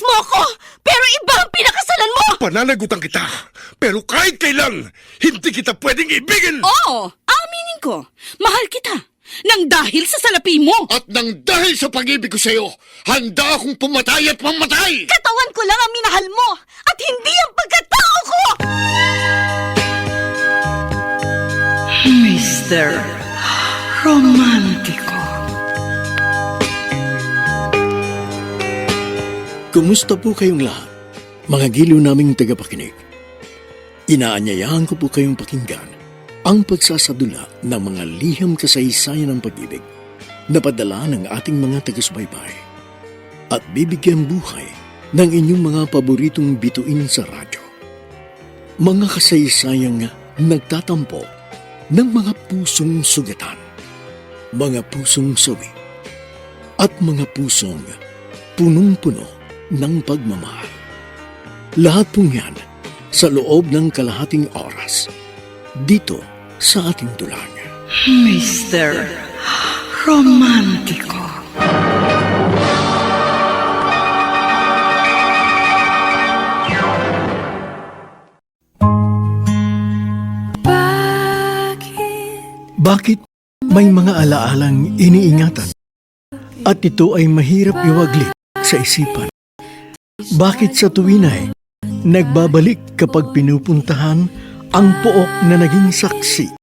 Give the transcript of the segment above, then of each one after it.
mo ako, pero iba ang pinakasalan mo! Pananagutan kita, pero kahit kailan, hindi kita pwedeng ibigin! Oo, aminin ko, mahal kita, nang dahil sa salapi mo! At nang dahil sa pag-ibig ko sa'yo, handa akong pumatay at mamatay! Katawan ko lang ang minahal mo, at hindi ang pagkatao ko! Mr. Romántico. Kumusta po kayong lahat, mga giliw naming tagapakinig? Inaanyayahan ko po kayong pakinggan ang pagsasadula ng mga liham kasaysayan ng pag-ibig na padala ng ating mga taga-subaybay at bibigyan buhay ng inyong mga paboritong bituin sa radyo. Mga kasaysayang nagtatampo ng mga pusong sugatan, mga pusong sawi, at mga pusong punong-puno ng pagmamahal. Lahat pong yan sa loob ng kalahating oras dito sa ating dulang. Mr. Romántico. Bakit may mga alaalang iniingatan at ito ay mahirap iwaglit sa isipan? Bakit sa tuwin ay nagbabalik kapag pinupuntahan ang pook na naging saksi,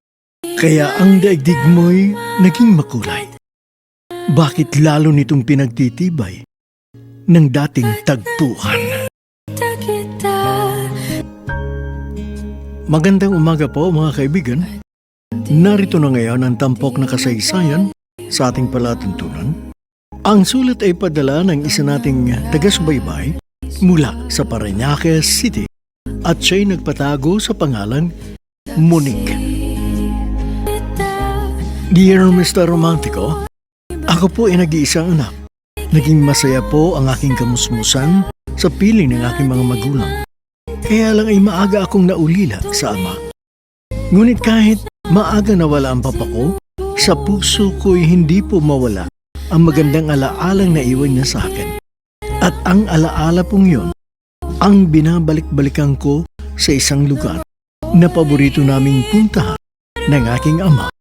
kaya ang daigdig mo'y naging makulay? Bakit lalo nitong pinagtitibay ng dating tagpuan? Magandang umaga po mga kaibigan. Narito na ngayon ang tampok na kasaysayan sa ating palatuntunan. Ang sulat ay padala ng isa nating taga-subaybay mula sa Parañaque City at siya'y nagpatago sa pangalang Monique. Dear Mr. Romantico, ako po ay nag-iisang anak. Naging masaya po ang aking kamusmusan sa piling ng aking mga magulang. Kaya lang ay maaga akong naulila sa ama. Ngunit kahit maaga nawala ang papa ko, sa puso ko'y hindi po mawala ang magandang alaalang naiwan niya sa akin. At ang alaala pong yun, ang binabalik-balikan ko sa isang lugar na paborito naming puntahan ng aking ama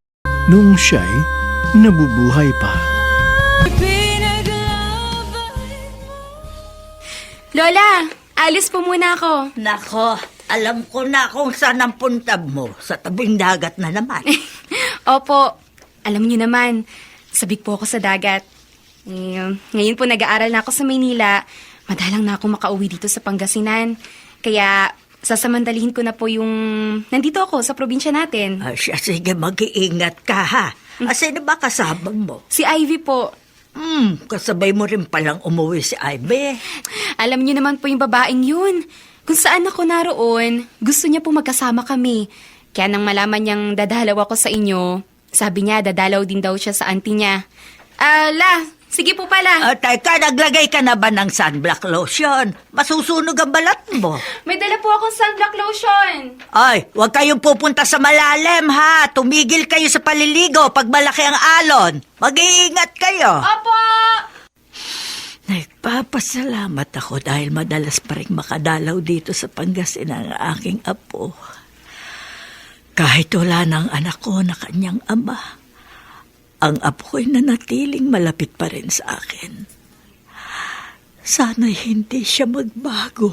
noong siya'y nabubuhay pa. Lola, alis po muna ako. Nako, alam ko na kung saan ang puntab mo. Sa tabing dagat na naman. Opo, alam niyo naman, sabik po ako sa dagat. Ngayon po nag-aaral na ako sa Maynila. Madalang na ako makauwi dito sa Pangasinan. Kaya sasamantalihin ko na po yung nandito ako sa probinsya natin. Siya, sige, mag-iingat ka ha. Sino ba kasama mo? Si Ivy po. Kasabay mo rin palang umuwi si Ivy. Alam niyo naman po yung babaeng yun. Kung saan ako naroon, gusto niya po magkasama kami. Kaya nang malaman niyang dadalaw ako sa inyo, sabi niya dadalaw din daw siya sa auntie niya. Sige po pala. Teka, naglagay ka na ba ng sunblock lotion? Masusunog ang balat mo. May dala po akong sunblock lotion. Ay, huwag kayong pupunta sa malalim ha. Tumigil kayo sa paliligo pag malaki ang alon. Mag-iingat kayo. Opo! Nagpapasalamat ako dahil madalas pa rin makadalaw dito sa Pangasinan ang aking apo. Kahit wala ng anak ko na kanyang ama, ang apo ko'y nanatiling malapit pa rin sa akin. Sana'y hindi siya magbago.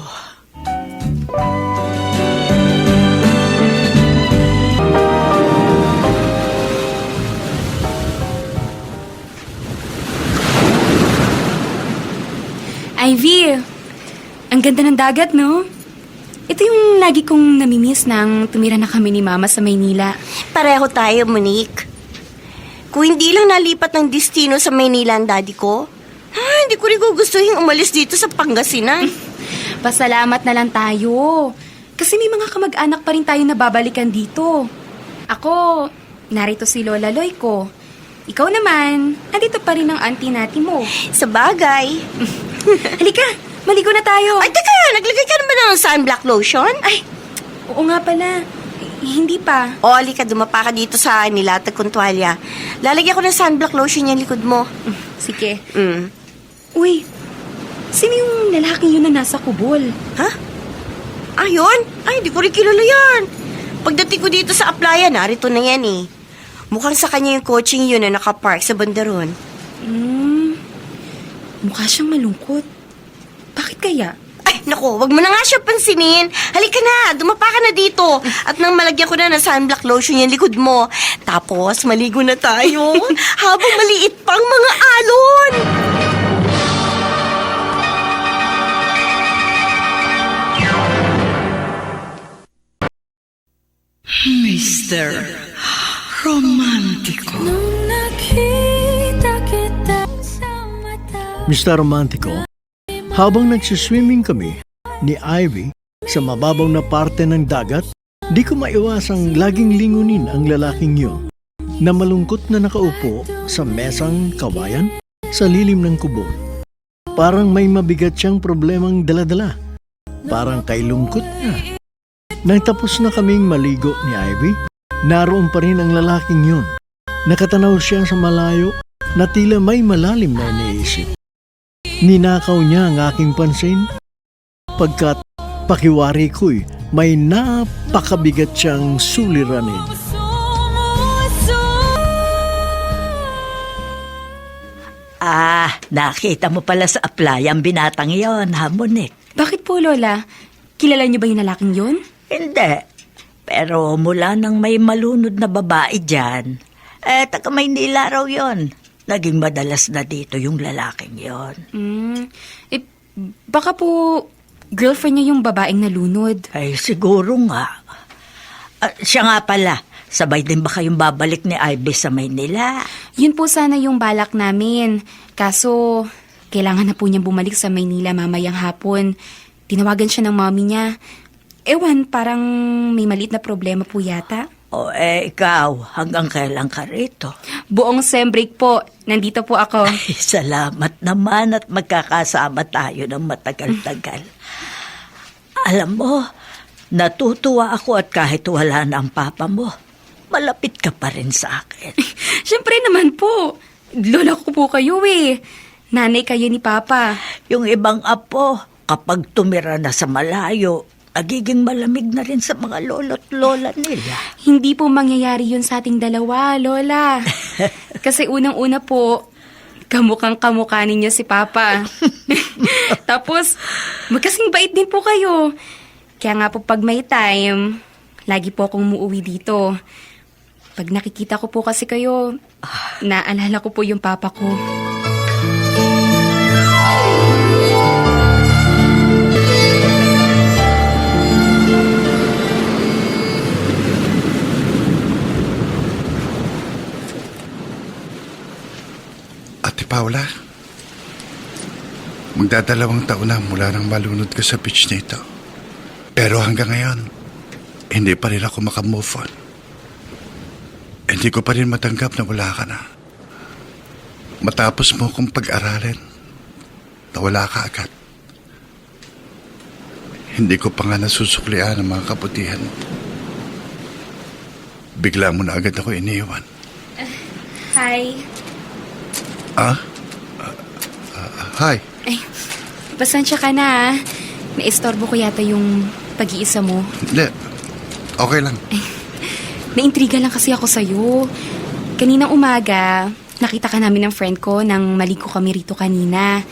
Ivy, ang ganda ng dagat, no? Ito yung lagi kong namimiss nang tumira na kami ni Mama sa Maynila. Pareho tayo, Monique. Kung hindi lang nalipat ng destino sa Maynila ang daddy ko, hindi ko rin gugustuhin umalis dito sa Pangasinan. Pasalamat na lang tayo. Kasi may mga kamag-anak pa rin tayo na babalikan dito. Ako, narito si Lola Loy ko. Ikaw naman, andito pa rin ang auntie natin mo. Sa bagay. Halika, maligo na tayo. Ay, teka, naglagay ka naman ng sunblock lotion? Ay, oo nga pala. Hindi pa. O, halika, dumapa ka dito sa nilatag kong tuwalya. Lalagyan ko ng sunblock lotion yung likod mo. Sige. Mm. Uy, Sino yung lalaking yun na nasa kubol? Ha? Ayun? Ay, di ko rin kilala yan. Pagdating ko dito sa applyan, narito na yan eh. Mukhang sa kanya yung coaching yun na nakapark sa bandaron. Mukha siyang malungkot. Bakit kaya? Ay, naku, wag mo na nga siya pansinin. Halika na, dumapa ka na dito. At nang malagyan ko na ng sunblock lotion yung likod mo. Tapos, maligo na tayo. Habang maliit pang mga alon. Mr. Romantico. Mr. Romantico, habang nagsiswimming kami ni Ivy sa mababaw na parte ng dagat, di ko maiwasang laging lingunin ang lalaking yun na malungkot na nakaupo sa mesang kawayan sa lilim ng kubo. Parang may mabigat siyang problemang daladala. Parang kay lungkot na. Nang tapos na kaming maligo ni Ivy, naroon pa rin ang lalaking yun. Nakatanaw siya sa malayo na tila may malalim na iniisip. Ninakaw niya ang aking pansin pagkat pakiwari ko'y may napakabigat siyang suliranin. Nakita mo pala sa apply ang binatang yon, ha, Monique? Bakit po, Lola? Kilala niyo ba yung lalaking yun? Hindi. Pero mula nang may malunod na babae dyan, taga Maynila raw yon. Naging madalas na dito yung lalaking yon. Baka po girlfriend niya yung babaeng nalunod. Ay, siguro nga. Siya nga pala, sabay din ba kayong babalik ni Ivy sa Maynila? Yun po sana yung balak namin. Kaso, kailangan na po niyang bumalik sa Maynila mamayang hapon. Tinawagan siya ng mommy niya. Ewan, parang may maliit na problema po yata. O ikaw, hanggang kailan ka rito? Buong sem break po. Nandito po ako. Ay, salamat naman at magkakasama tayo ng matagal-tagal. Alam mo, natutuwa ako at kahit wala na ang papa mo, malapit ka pa rin sa akin. Siyempre naman po. Lola ko po kayo eh. Nanay kayo ni Papa. Yung ibang apo, kapag tumira na sa malayo, nagiging malamig na rin sa mga lolo't lola nila. Hindi po mangyayari yun sa ating dalawa, Lola. Kasi unang-una po, kamukhang kamukha ninyo si Papa. Tapos, magkasing bait din po kayo. Kaya nga po pag may time, lagi po akong umuwi dito. Pag nakikita ko po kasi kayo, naalala ko po yung Papa ko. Ate Paula, magdadalawang taon na mula nang malunod ka sa beach na ito. Pero hanggang ngayon, hindi pa rin ako makamove on. Hindi ko pa rin matanggap na wala ka na. Matapos mo kong pag-aralin, na wala ka agad. Hindi ko pa nga nasusuklian ang mga kabutihan mo. Bigla mo na agad ako iniwan. Hi. Hi. Ay, pasensya ka na. Naistorbo ko yata yung pag-iisa mo. Hindi. Okay lang. Naintriga lang kasi ako sa'yo. Kaninang umaga, nakita ka namin ng friend ko nang maligo kami rito kanina.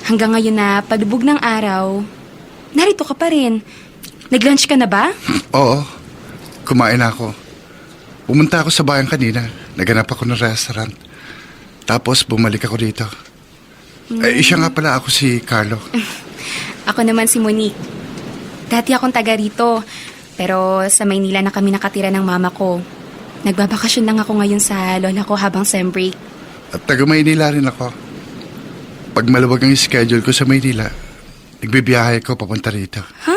Hanggang ngayon na palubog ng araw, narito ka pa rin. Nag-lunch ka na ba? Oo. Kumain ako. Pumunta ako sa bayan kanina. Naganap ako ng restaurant. Tapos bumalik ako dito. Siya nga pala ako si Carlo. Ako naman si Monique. Dati akong taga rito. Pero sa Maynila na kami nakatira ng mama ko. Nagbabakasyon lang ako ngayon sa lola ko habang sem break. At taga Maynila rin ako. Pag maluwag ang schedule ko sa Maynila, nagbibiyahe ko papunta rito. Ha?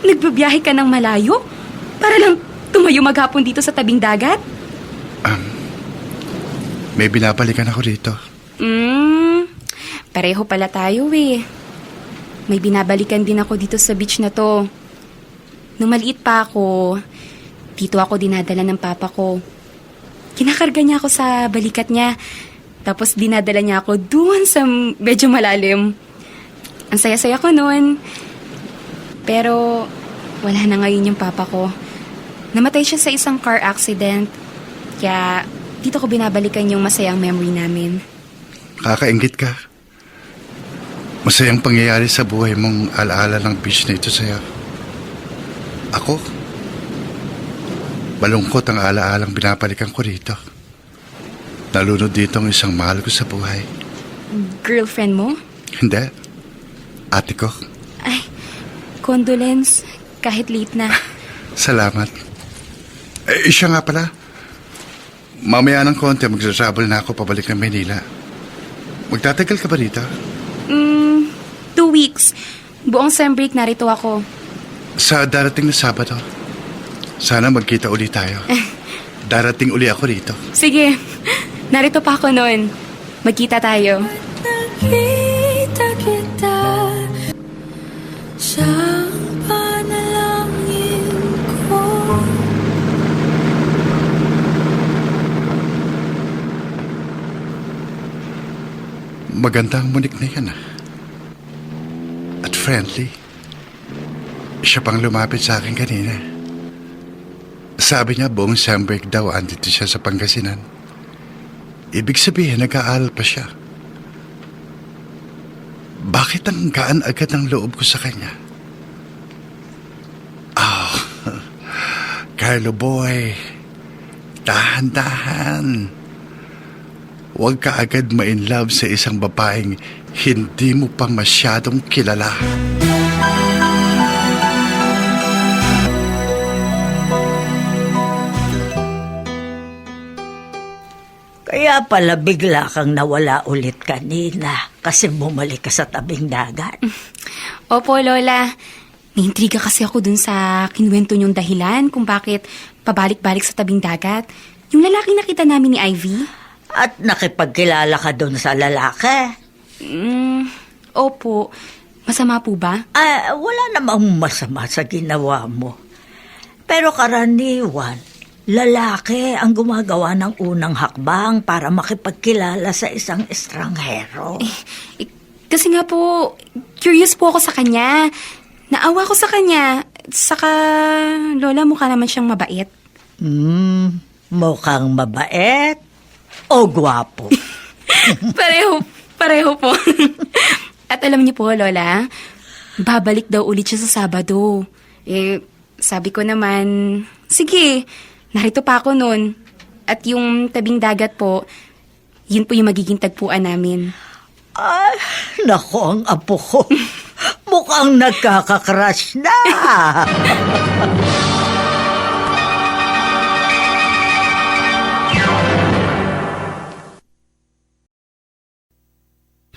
Nagbabiyahe ka ng malayo? Para lang tumayo maghapon dito sa tabing dagat? May binabalikan ako dito. Pareho pala tayo eh. May binabalikan din ako dito sa beach na to. Nung maliit pa ako, dito ako dinadala ng papa ko. Kinakarga niya ako sa balikat niya. Tapos dinadala niya ako doon sa medyo malalim. Ang saya-saya ko noon. Pero wala na ngayon yung papa ko. Namatay siya sa isang car accident. Kaya dito ko binabalikan yung masayang memory namin. Kakaingit ka. Masayang pangyayari sa buhay mong alaala ng beach na ito sa'yo. Ako? Malungkot ang alaalang binabalikan ko rito. Nalunod dito ang isang mahal ko sa buhay. Girlfriend mo? Hindi. Ate ko. Ay, condolence. Kahit late na. Salamat. Siya nga pala. Mamaya ng konti, magsatravel na ako pabalik ng Manila. Magtatagal ka ba rito? 2 weeks. Buong sem break narito ako. Sa darating na Sabado. Sana magkita uli tayo. Darating uli ako rito. Sige, narito pa ako noon. Magkita tayo. Nakita kita sa panalangin ko. Maganda ang munik na yan, ah. At friendly. Siya pang lumapit sa akin kanina. Sabi niya buong sem break daw andito siya sa Pangasinan. Ibig sabihin, nag-aaral pa siya. Bakit ang gaan agad ng loob ko sa kanya? Carlo boy, dahan-dahan. Huwag ka agad ma-inlove sa isang babaeng hindi mo pa masyadong kilala. Kaya pala bigla kang nawala ulit kanina kasi bumalik ka sa tabing dagat. Opo, Lola. Naintriga kasi ako dun sa kinuwento niyong dahilan kung bakit pabalik-balik sa tabing dagat. Yung lalaki nakita namin ni Ivy. At nakipagkilala ka doon sa lalaki. Opo. Masama po ba? Wala namang masama sa ginawa mo. Pero karaniwan, lalaki ang gumagawa ng unang hakbang para makipagkilala sa isang estranghero. Kasi nga po, curious po ako sa kanya. Naawa ko sa kanya. Saka, Lola, mukha naman siyang mabait. Mukhang mabait o gwapo. Pareho po. At alam niyo po, Lola, babalik daw ulit siya sa Sabado. Sabi ko naman, sige, narito pa ako nun. At yung tabing dagat po, yun po yung magiging tagpuan namin. Ay, naku ang apo ko. Mukhang nagkakakrush na.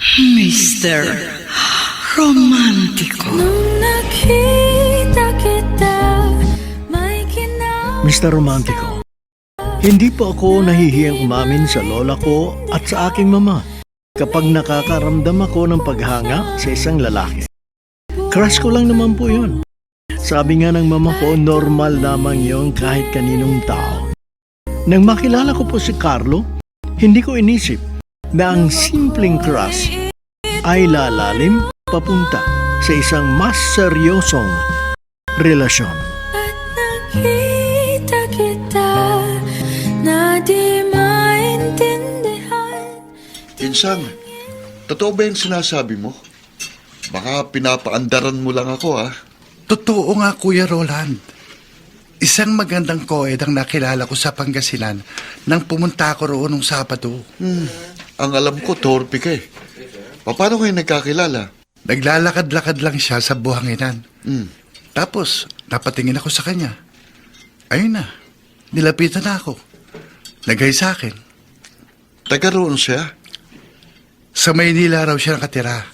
Mr. Romantico. Nung nakita kita, may Mr. Romantico, hindi po ako nahihiyang umamin sa lola ko at sa aking mama kapag nakakaramdam ako ng paghanga sa isang lalaki. Crush ko lang naman po yun. Sabi nga ng mama ko, normal lamang yon kahit kaninong tao. Nang makilala ko po si Carlo, hindi ko inisip na ang simpleng crush ay lalalim papunta sa isang mas seryosong relasyon. nakita kita na di maintindihan. Insan, totoo ba yung sinasabi mo? Baka pinapaandaran mo lang ako, ah. Totoo nga, Kuya Roland. Isang magandang koed ang nakilala ko sa Pangasinan nang pumunta ako roon nung Sabado. Ang alam ko, torpe ka eh. Paano kayo nagkakilala? Naglalakad-lakad lang siya sa buhanginan. Tapos, napatingin ako sa kanya. Ayun na, nilapitan na ako. Nagay sa akin. Taga roon siya? Sa Maynila raw siya nakatira.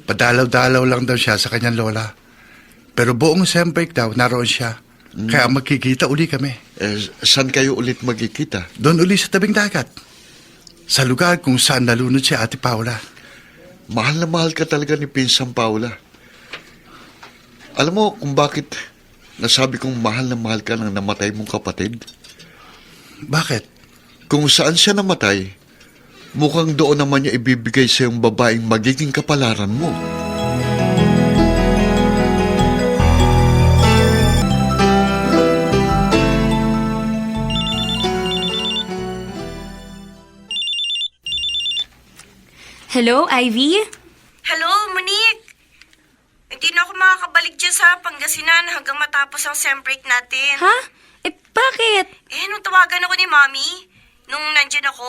Padalaw-dalaw lang daw siya sa kanyang lola. Pero buong sem break daw, naroon siya. Kaya magkikita uli kami. Saan kayo ulit magkikita? Doon uli sa tabing dagat. Sa lugar kung saan nalunod si Ate Paula. Mahal na mahal ka talaga ni Pinsang Paula. Alam mo kung bakit nasabi kong mahal na mahal ka ng namatay mong kapatid? Bakit? Kung saan siya namatay, mukhang doon naman niya ibibigay sa yung babaeng magiging kapalaran mo. Hello, Ivy? Hello, Monique. Hindi na ako makakabalik dyan sa Pangasinan hanggang matapos ang sem break natin. Ha? Bakit? Nung tawagan ako ni Mommy, nung nandyan ako,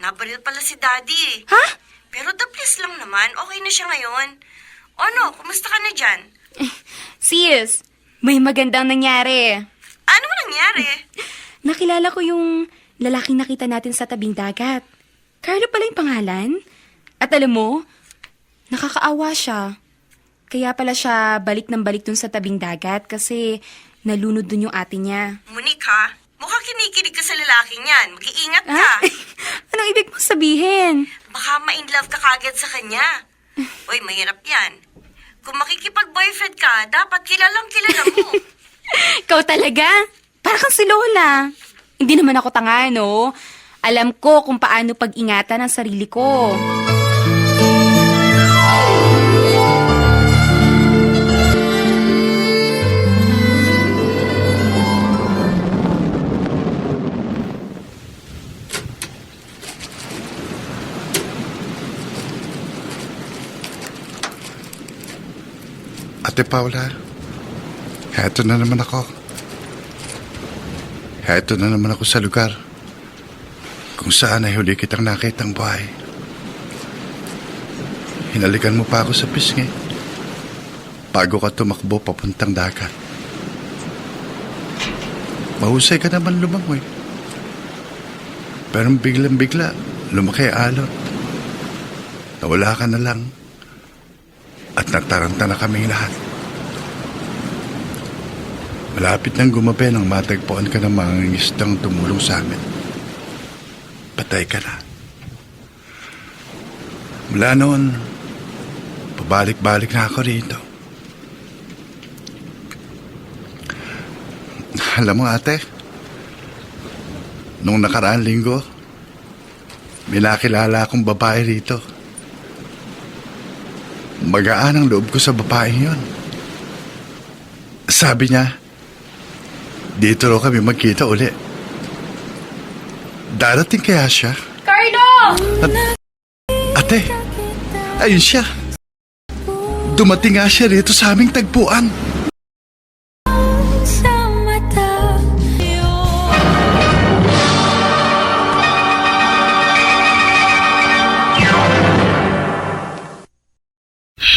nabaril pala si Daddy. Ha? Pero the please lang naman, okay na siya ngayon. Ano, kumusta ka na dyan? Sis, may magandang nangyari. Ano mo nangyari? Nakilala ko yung lalaking nakita natin sa tabing dagat. Carlo pala yung pangalan. At alam mo, nakakaawa siya. Kaya pala siya balik ng balik dun sa tabing dagat kasi nalunod dun yung ate niya. Monique ha, mukhang kinikilig ka sa lalaking yan. Mag-iingat ka. Anong ibig mo sabihin? Baka ma-inlove ka kagad sa kanya. Uy, mahirap yan. Kung makikipag-boyfriend ka, dapat kilalang kilala mo. Ikaw talaga? Para kang si Lola. Hindi naman ako tanga, no? Alam ko kung paano pag-ingatan ang sarili ko. Ate Paula, heto na naman ako. Heto na naman ako sa lugar kung saan ay huli kitang nakitang buhay. Hinalikan mo pa ako sa pisngi bago ka tumakbo papuntang dagat. Mahusay ka naman lumangoy. Pero biglang-bigla, lumaki ang alon. Nawala ka na lang at nataranta na kaming lahat. Malapit nang gumabi nang matagpuan ka ng mga ngisdang tumulong sa amin. Patay ka na. Mula noon, pabalik-balik na ako rito. Alam mo ate, nung nakaraang linggo, may nakilala akong babae rito. Magaan ang loob ko sa babaeng yon. Sabi niya, dito raw kami magkita uli. Darating kaya siya? Carlo! Ate, ayun siya. Dumating nga siya rito sa aming tagpuan. sa mata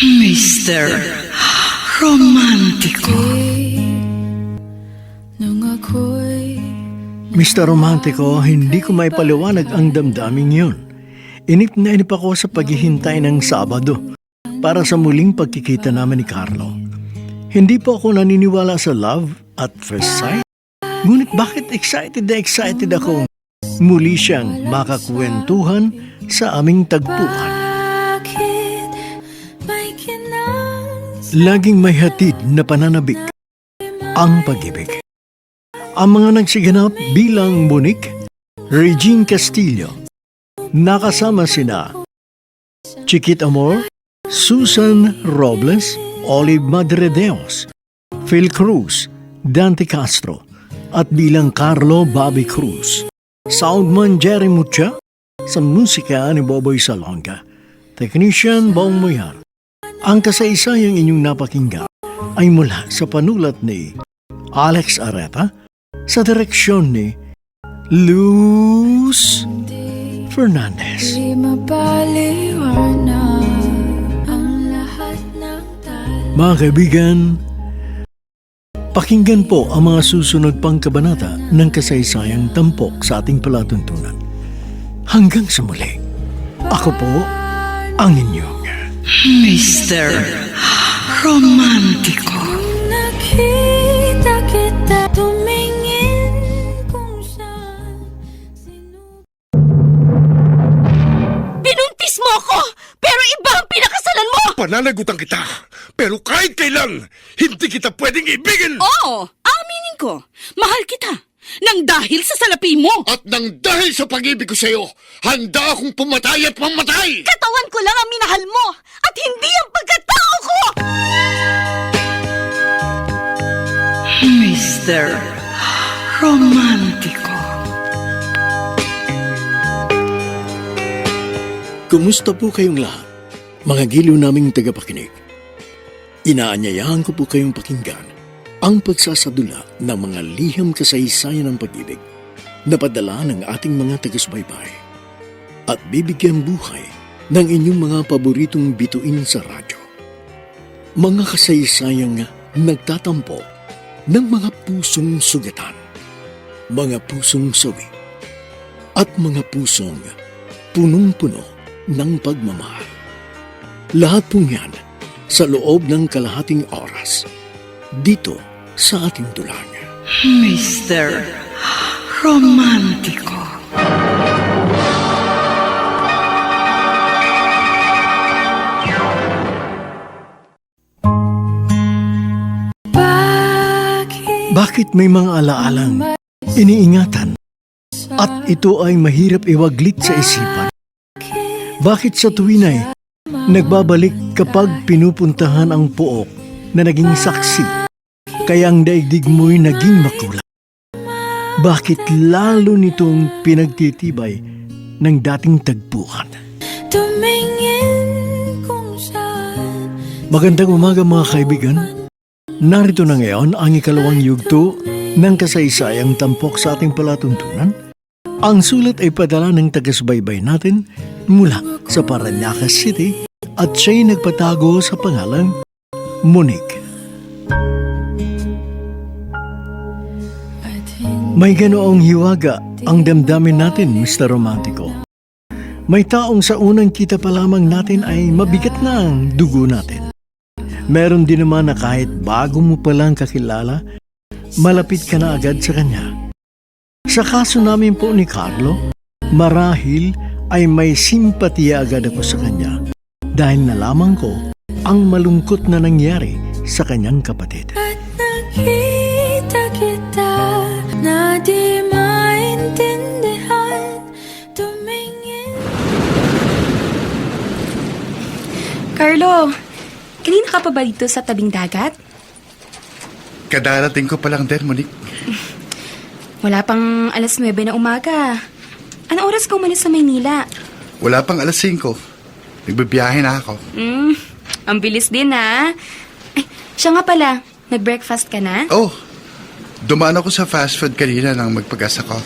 Mr. Romántico. nang ako'y Mr. Romántico, hindi ko may paliwanag ang damdaming yun. Inip na inip ako sa paghihintay ng Sabado para sa muling pagkikita namin ni Carlo. Hindi po ako naniniwala sa love at first sight. Ngunit bakit excited na excited akong muli siyang makakwentuhan sa aming tagpuan. bakit may kinang Laging may hatid na pananabik ang pag-ibig. Ang mga nagsiganap bilang Monique, Regine Castillo, nakasama sina Chiquit Amor, Susan Robles, Olive Madredeos, Phil Cruz, Dante Castro, at bilang Carlo Bobby Cruz. Soundman Jerry Mucha, sa musika ni Boboy Salonga, Technician Bong Muyar. Ang kasaysayang inyong napakinggan ay mula sa panulat ni Alex Arepa sa direksyon ni Luz Fernandez. di mapaliwanag ang lahat ng tala. Mga kaibigan, pakinggan po ang mga susunod pang kabanata ng kasaysayang tampok sa ating palatuntunan. Hanggang sa muli, ako po ang inyong Mr. Romántico. Nakita kita tumingin kung saan Binuntis mo ako! Pero iba ang pinakasalan mo! Pananagutan kita, pero kahit kailan, hindi kita pwedeng ibigin! Oo, aminin ko. Mahal kita. Nang dahil sa salapi mo. At nang dahil sa pag-ibig ko sa'yo, handa akong pumatay at mamatay! Katawan ko lang ang minahal mo at hindi ang pagkatao ko! Mr. Romántico. Kumusta po kayong lahat, mga giliw naming tagapakinig? Inaanyayahan ko po kayong pakinggan ang pagsasadula ng mga liham kasaysayan ng pag-ibig na padala ng ating mga taga-subaybay at bibigyan buhay ng inyong mga paboritong bituin sa radyo. Mga kasaysayang nagtatampo ng mga pusong sugatan, mga pusong sawi, at mga pusong punong-puno ng pagmamahal. Lahat pong yan sa loob ng kalahating oras dito sa ating dulang. Mr. Romántico. Bakit may mga alaalang iniingatan at ito ay mahirap iwaglit sa isipan? Bakit sa tuwin ay nagbabalik kapag pinupuntahan ang pook na naging saksi, kaya ang daigdig mo'y naging makulay? Bakit lalo nitong pinagtitibay ng dating tagpuan? Tumingin kung saan Magandang umaga mga kaibigan. Narito na ngayon ang ikalawang yugto ng kasaysayang tampok sa ating palatuntunan. Ang sulat ay padala ng taga-subaybay natin mula sa Parañaque City at siya'y nagpatago sa pangalang Monique. May ganoong hiwaga ang damdamin natin, Mr. Romantico. May taong sa unang kita pa lamang natin ay mabigat na ang dugo natin. Meron din naman na kahit bago mo palang kakilala, malapit ka na agad sa kanya. Sa kaso namin po ni Carlo, marahil ay may simpatiya agad ako sa kanya dahil nalaman ko ang malungkot na nangyari sa kanyang kapatid. at nakita kita na di maintindihan. Tumingin. Carlo, kanina ka pa ba dito sa tabing dagat? Kadarating ko pa lang din, Monique. Wala pang 9:00 na umaga. Anong oras ka umalis sa Maynila? Wala pang 5:00. Nagbibiyahe na ako. Ang bilis din ha. Ay, siya nga pala, nag-breakfast ka na? Oh, dumaan ako sa fast food kanina nang magpagas ako.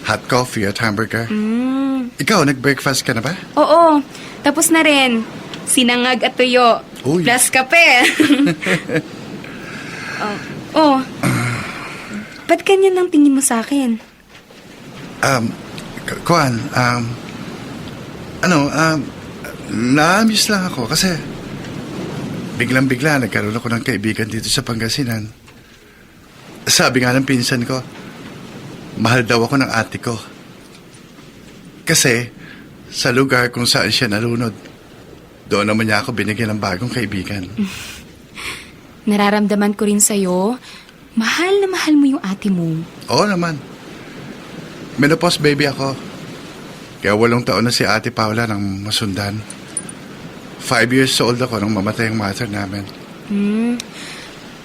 Hot coffee at hamburger. Ikaw, nag-breakfast ka na ba? Oo, tapos na rin. Sinangag at tuyo. Uy. Plus kape. oh. Ba't ganyan ang tingin mo sa akin? Kuan, na-miss lang ako kasi biglang-bigla nagkaroon ako ng kaibigan dito sa Pangasinan. Sabi nga ng pinsan ko, mahal daw ako ng ate ko. Kasi sa lugar kung saan siya nalunod, doon naman niya ako binigyan ng bagong kaibigan. Nararamdaman ko rin sa'yo, mahal na mahal mo yung ate mo. Oo naman. Menopause baby ako. Kaya 8 taon na si Ate Paula nang masundan. 5 years old ako nang mamatay ang mother namin.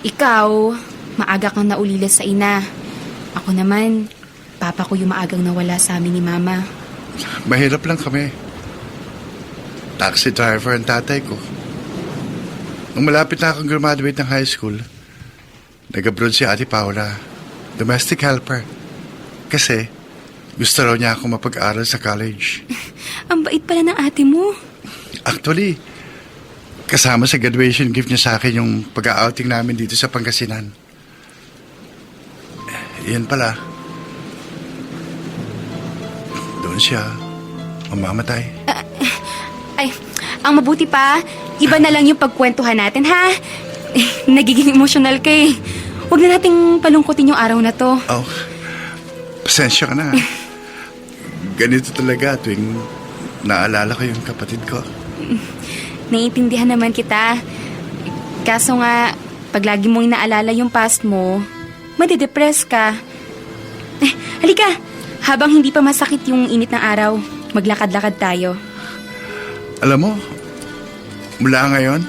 Ikaw, maaga kang naulila sa ina. Ako naman, papa ko yung maagang nawala sa amin ni mama. Mahirap lang kami. Taxi driver ang tatay ko. Nung malapit na akong graduate ng high school, nag-abroad si Ate Paula, domestic helper. Kasi gusto raw niya ako mapag-aral sa college. Ang bait pala ng ate mo. Actually, kasama sa graduation gift niya sa akin yung pag-outing namin dito sa Pangasinan. Iyan pala. Doon siya mamamatay. Ay, ang mabuti pa, iba na lang yung pagkwentuhan natin, ha? Nagiging emosyonal ka eh. Huwag na nating palungkutin yung araw na to. Oh, pasensya ka na. Ganito talaga tuwing naalala ko yung kapatid ko. Naiintindihan naman kita. Kaso nga, pag lagi mong inaalala yung past mo, madidepress ka. Halika, habang hindi pa masakit yung init ng araw, maglakad-lakad tayo. Alam mo, mula ngayon,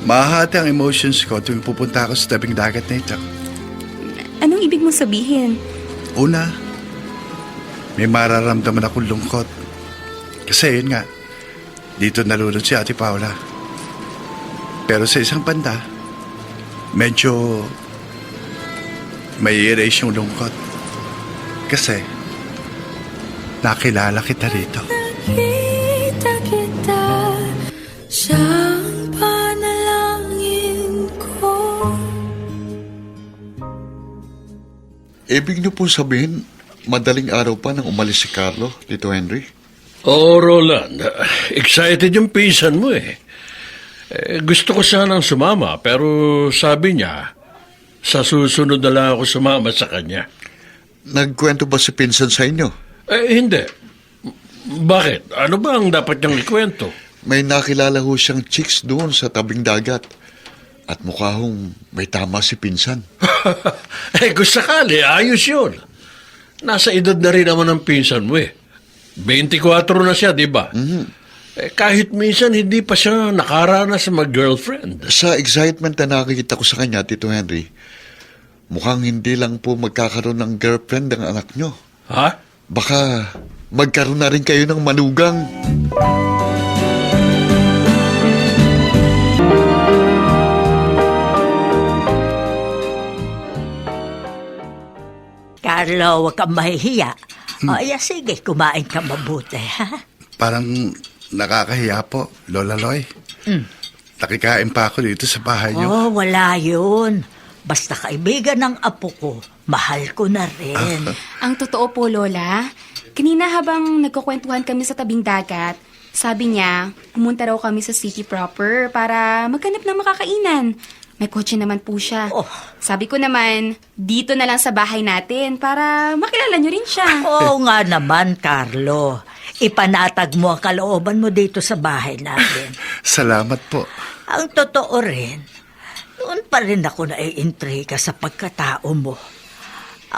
mahahati ang emotions ko tuwing pupunta ako sa tabing dagat na ito. Anong ibig mong sabihin? Una, may mararamdaman akong lungkot Kasi yun nga, dito nalulod si Ate Paula. Pero sa isang banda, medyo may erase yung lungkot. Kasi nakilala kita rito. Nakita kita, siyang panalangin ko. Ibig niyo pong sabihin, madaling araw pa nang umalis si Carlo, Tito Henry? Oh, Roland, excited yung pinsan mo eh. Gusto ko sanang sumama, pero sabi niya, sa susunod na lang ako sumama sa kanya. Nagkwento ba si pinsan sa inyo? Hindi. Bakit? Ano ba ang dapat niyang ikwento? May nakilala ho siyang chicks doon sa tabing dagat. At mukha hong may tama si pinsan. Kung sakali, ayos yun. Nasa edad na rin naman ng pinsan mo eh. 24 na siya, di ba? Kahit minsan hindi pa siya nakaranas sa mag-girlfriend. Sa excitement na nakikita ko sa kanya, Tito Henry, mukhang hindi lang po magkakaroon ng girlfriend ang anak nyo. Ha? Baka magkaroon na rin kayo ng manugang. Carlo, huwag kang mahihiya. O, sige, kumain ka mabuti, ha? Parang nakakahiya po, Lola Loy. Nakikain pa ako dito sa bahay niyo. Oh, wala yun. Basta kaibigan ng apo ko, mahal ko na rin. Ang totoo po, Lola, kanina habang nagkukwentuhan kami sa tabing dagat, sabi niya, pumunta raw kami sa city proper para maghanap ng makakainan. May kotse naman po siya. Oh. Sabi ko naman, dito na lang sa bahay natin para makilala niyo rin siya. Oo nga naman, Carlo. Ipanatag mo ang kalooban mo dito sa bahay natin. Salamat po. Ang totoo rin, noon pa rin ako naiintriga sa pagkatao mo.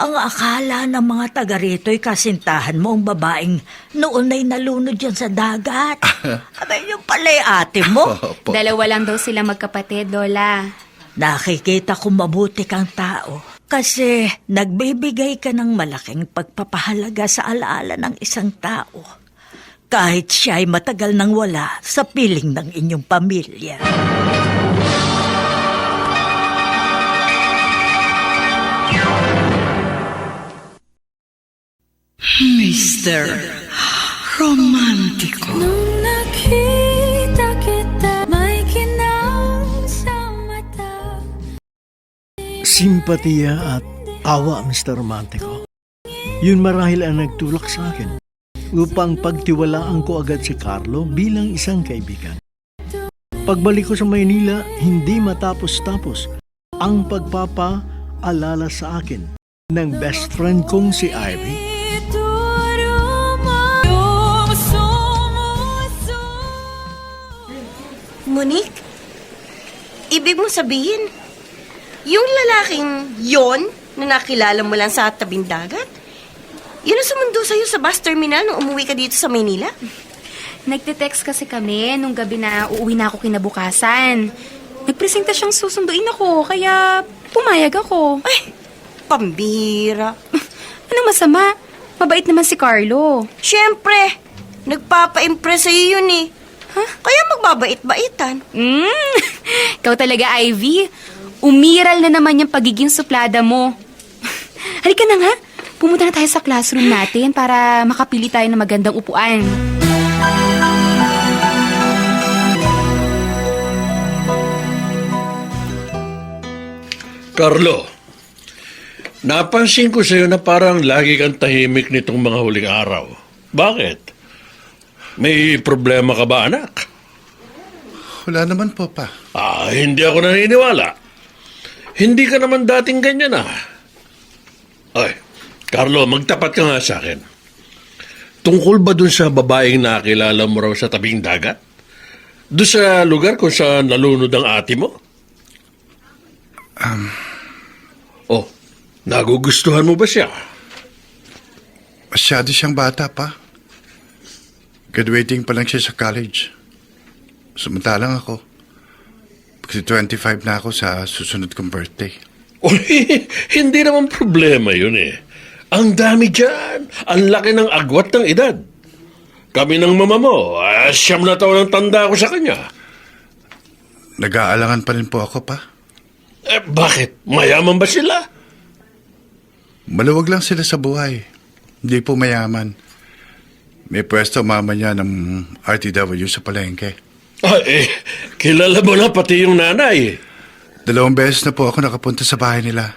Ang akala ng mga taga rito'y kasintahan mo ang babaeng noon ay nalunod yan sa dagat. Abay, yung pala'y ate mo. Opo. Dalawa lang daw sila magkapatid, Lola. Nakikita kong mabuti kang tao kasi nagbibigay ka ng malaking pagpapahalaga sa alaala ng isang tao. Kahit siya ay matagal nang wala sa piling ng inyong pamilya. Mr. Romantiko. Nung nakita kita, may kinang sa mata. Simpatiya at awa, Mr. Romantico. Yun marahil ang nagtulak sa akin upang pagtiwalaan ko agad si Carlo bilang isang kaibigan. Pagbalik ko sa Maynila, hindi matapos-tapos ang pagpapaalala sa akin ng best friend kong si Ivy. Monique, ibig mo sabihin, yung lalaking yon na nakilala mo lang sa tabing dagat, yun ang sumundo sa'yo sa bus terminal nung umuwi ka dito sa Maynila? Nagte-text kasi kami nung gabi na uuwi na ako kinabukasan. Nagpresenta siyang susunduin ako, kaya pumayag ako. Ay, pambira. Ano masama? Mabait naman si Carlo. Siyempre, nagpapa-impress sa'yo yun eh. Huh? Kaya magbabait-baitan. Ikaw talaga, Ivy. Umiral na naman yung pagiging suplada mo. Halika na nga. Pumunta na tayo sa classroom natin para makapili tayo ng magandang upuan. Carlo, napansin ko sa'yo na parang lagi kang tahimik nitong mga huling araw. Bakit? May problema ka ba, anak? Wala naman po, pa. Hindi ako naniniwala. Hindi ka naman dating ganyan, Ay, Carlo, magtapat ka nga sa akin. Tungkol ba dun sa babaeng nakilala mo raw sa tabing dagat? Doon sa lugar kung saan nalunod ang ate mo? Oh, nagugustuhan mo ba siya? Masyado siyang bata, pa. Graduating pa lang siya sa college. Samantalang ako, 25 na ako sa susunod kong birthday. Uy, hindi naman problema yun eh. Ang dami dyan. Ang laki ng agwat ng edad. Kami ng mama mo, 9 na taon ang tanda ko sa kanya. Nag-aalangan pa rin po ako pa. Bakit? Mayaman ba sila? Maluwag lang sila sa buhay. Hindi po mayaman. May pwesto mama niya ng RTW sa palengke. Kilala mo na pati yung nanay. 2 beses na po ako nakapunta sa bahay nila.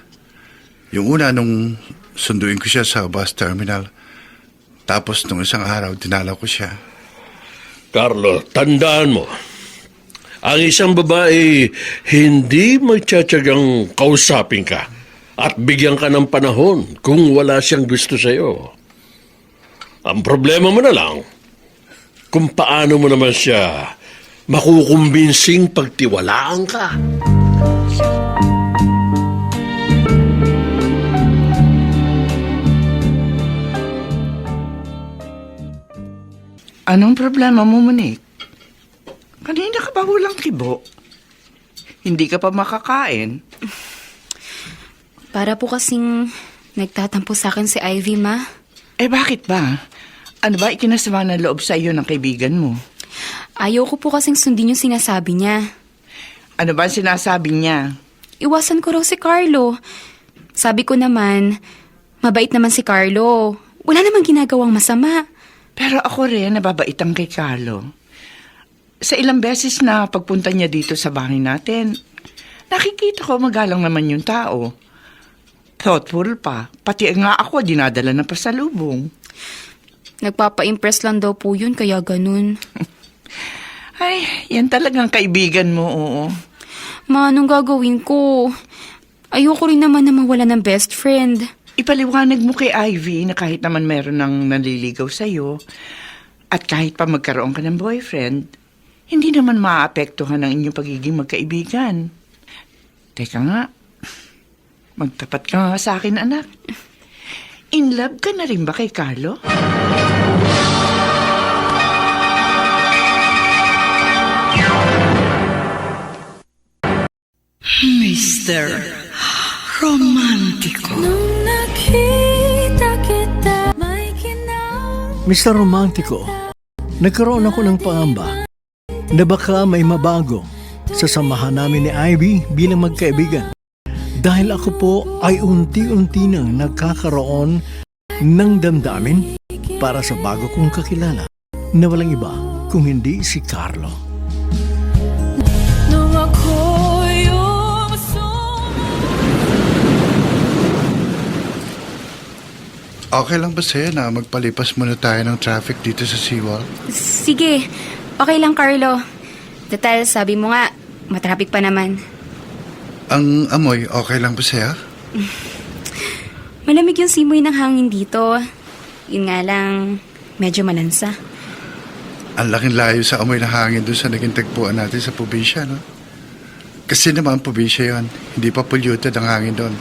Yung una nung sunduin ko siya sa bus terminal. Tapos nung isang araw, dinalaw ko siya. Carlo, tandaan mo. Ang isang babae, hindi magtsatsagang kausapin ka at bigyan ka ng panahon kung wala siyang gusto sa'yo. Ang problema mo na lang, kung paano mo naman siya makukumbinsing pagtiwalaan ka. Anong problema mo, Monique? Kanina ka ba walang kibo? Hindi ka pa makakain? Para po kasing nagtatampo sa akin si Ivy, Ma. Bakit ba? Ano ba ikinasama ng loob sa iyo ng kaibigan mo? Ayaw ko po kasing sundin yung sinasabi niya. Ano ba ang sinasabi niya? Iwasan ko raw si Carlo. Sabi ko naman, mabait naman si Carlo. Wala namang ginagawang masama. Pero ako rin nababaitan kay Carlo. Sa ilang beses na pagpunta niya dito sa bahay natin, nakikita ko magalang naman yung tao. Thoughtful pa. Pati nga ako dinadala ng pasalubong. Nagpapa-impress lang daw po yun, kaya ganun. Ay, yan talagang kaibigan mo, oo. Ma, anong gagawin ko? Ayoko rin naman na mawala ng best friend. Ipaliwanag mo kay Ivy na kahit naman meron ng nanliligaw sa'yo at kahit pa magkaroon ka ng boyfriend, hindi naman maaapektuhan ang inyong pagiging magkaibigan. Teka nga, magtapat ka nga sa akin, anak. In love ka na rin ba kay Carlo? Mr. Romántico. Nung nakita kita, may kinaw. Mr. Romantico, nagkaroon ako ng pangamba na baka may mabago sa samahan namin ni Ivy bilang magkaibigan. Dahil ako po ay unti-unti nang nagkakaroon ng damdamin para sa bago kong kakilala na walang iba kung hindi si Carlo. Nung ako yung Okay lang ba sa'yo na magpalipas muna tayo ng traffic dito sa seawall? Sige, okay lang, Carlo. Total, sabi mo nga, matraffic pa naman. Ang amoy, okay lang ba sa'yo? Malamig yung simoy ng hangin dito. Yun nga lang, medyo malansa. Ang laking layo sa amoy na hangin doon sa naging tagpuan natin sa probinsya, no? Kasi naman probinsya yon, hindi pa polluted ang hangin doon.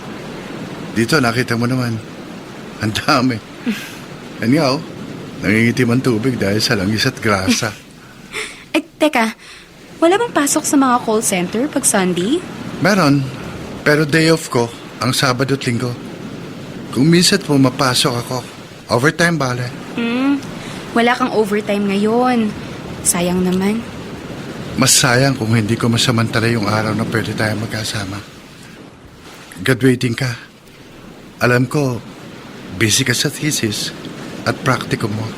Dito, nakita mo naman, ang dami. Yan nga, oh, nangingitim ang tubig dahil sa langis at grasa. Teka, wala bang pasok sa mga call center pag Sunday? Meron, pero day off ko, ang Sabado at Linggo. Kung minsan po mapasok ako, overtime bale. Wala kang overtime ngayon. Sayang naman. Mas sayang kung hindi ko masamantala yung araw na pwede tayo magkasama. Graduating ka. Alam ko, busy ka sa thesis at practicum mo.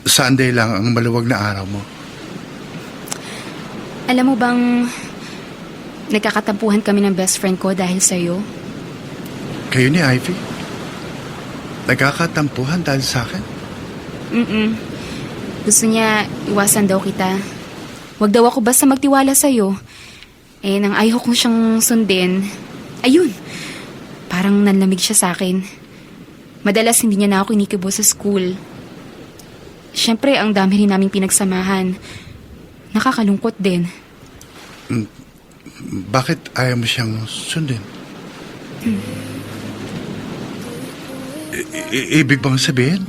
Sunday lang ang maluwag na araw mo. Alam mo bang nagkakatampuhan kami ng best friend ko dahil sa'yo? Kayo ni Ivy? Nagkakatampuhan dahil sa akin? Gusto niya iwasan daw kita. Wag daw ako basta magtiwala sa'yo. Nang ayaw kong siyang sundin, ayun, parang nanlamig siya sa akin. Madalas hindi niya na ako inikibo sa school. Siyempre, ang dami rin naming pinagsamahan. Nakakalungkot din. Bakit ayaw mo siyang sundin? Ibig bang sabihin?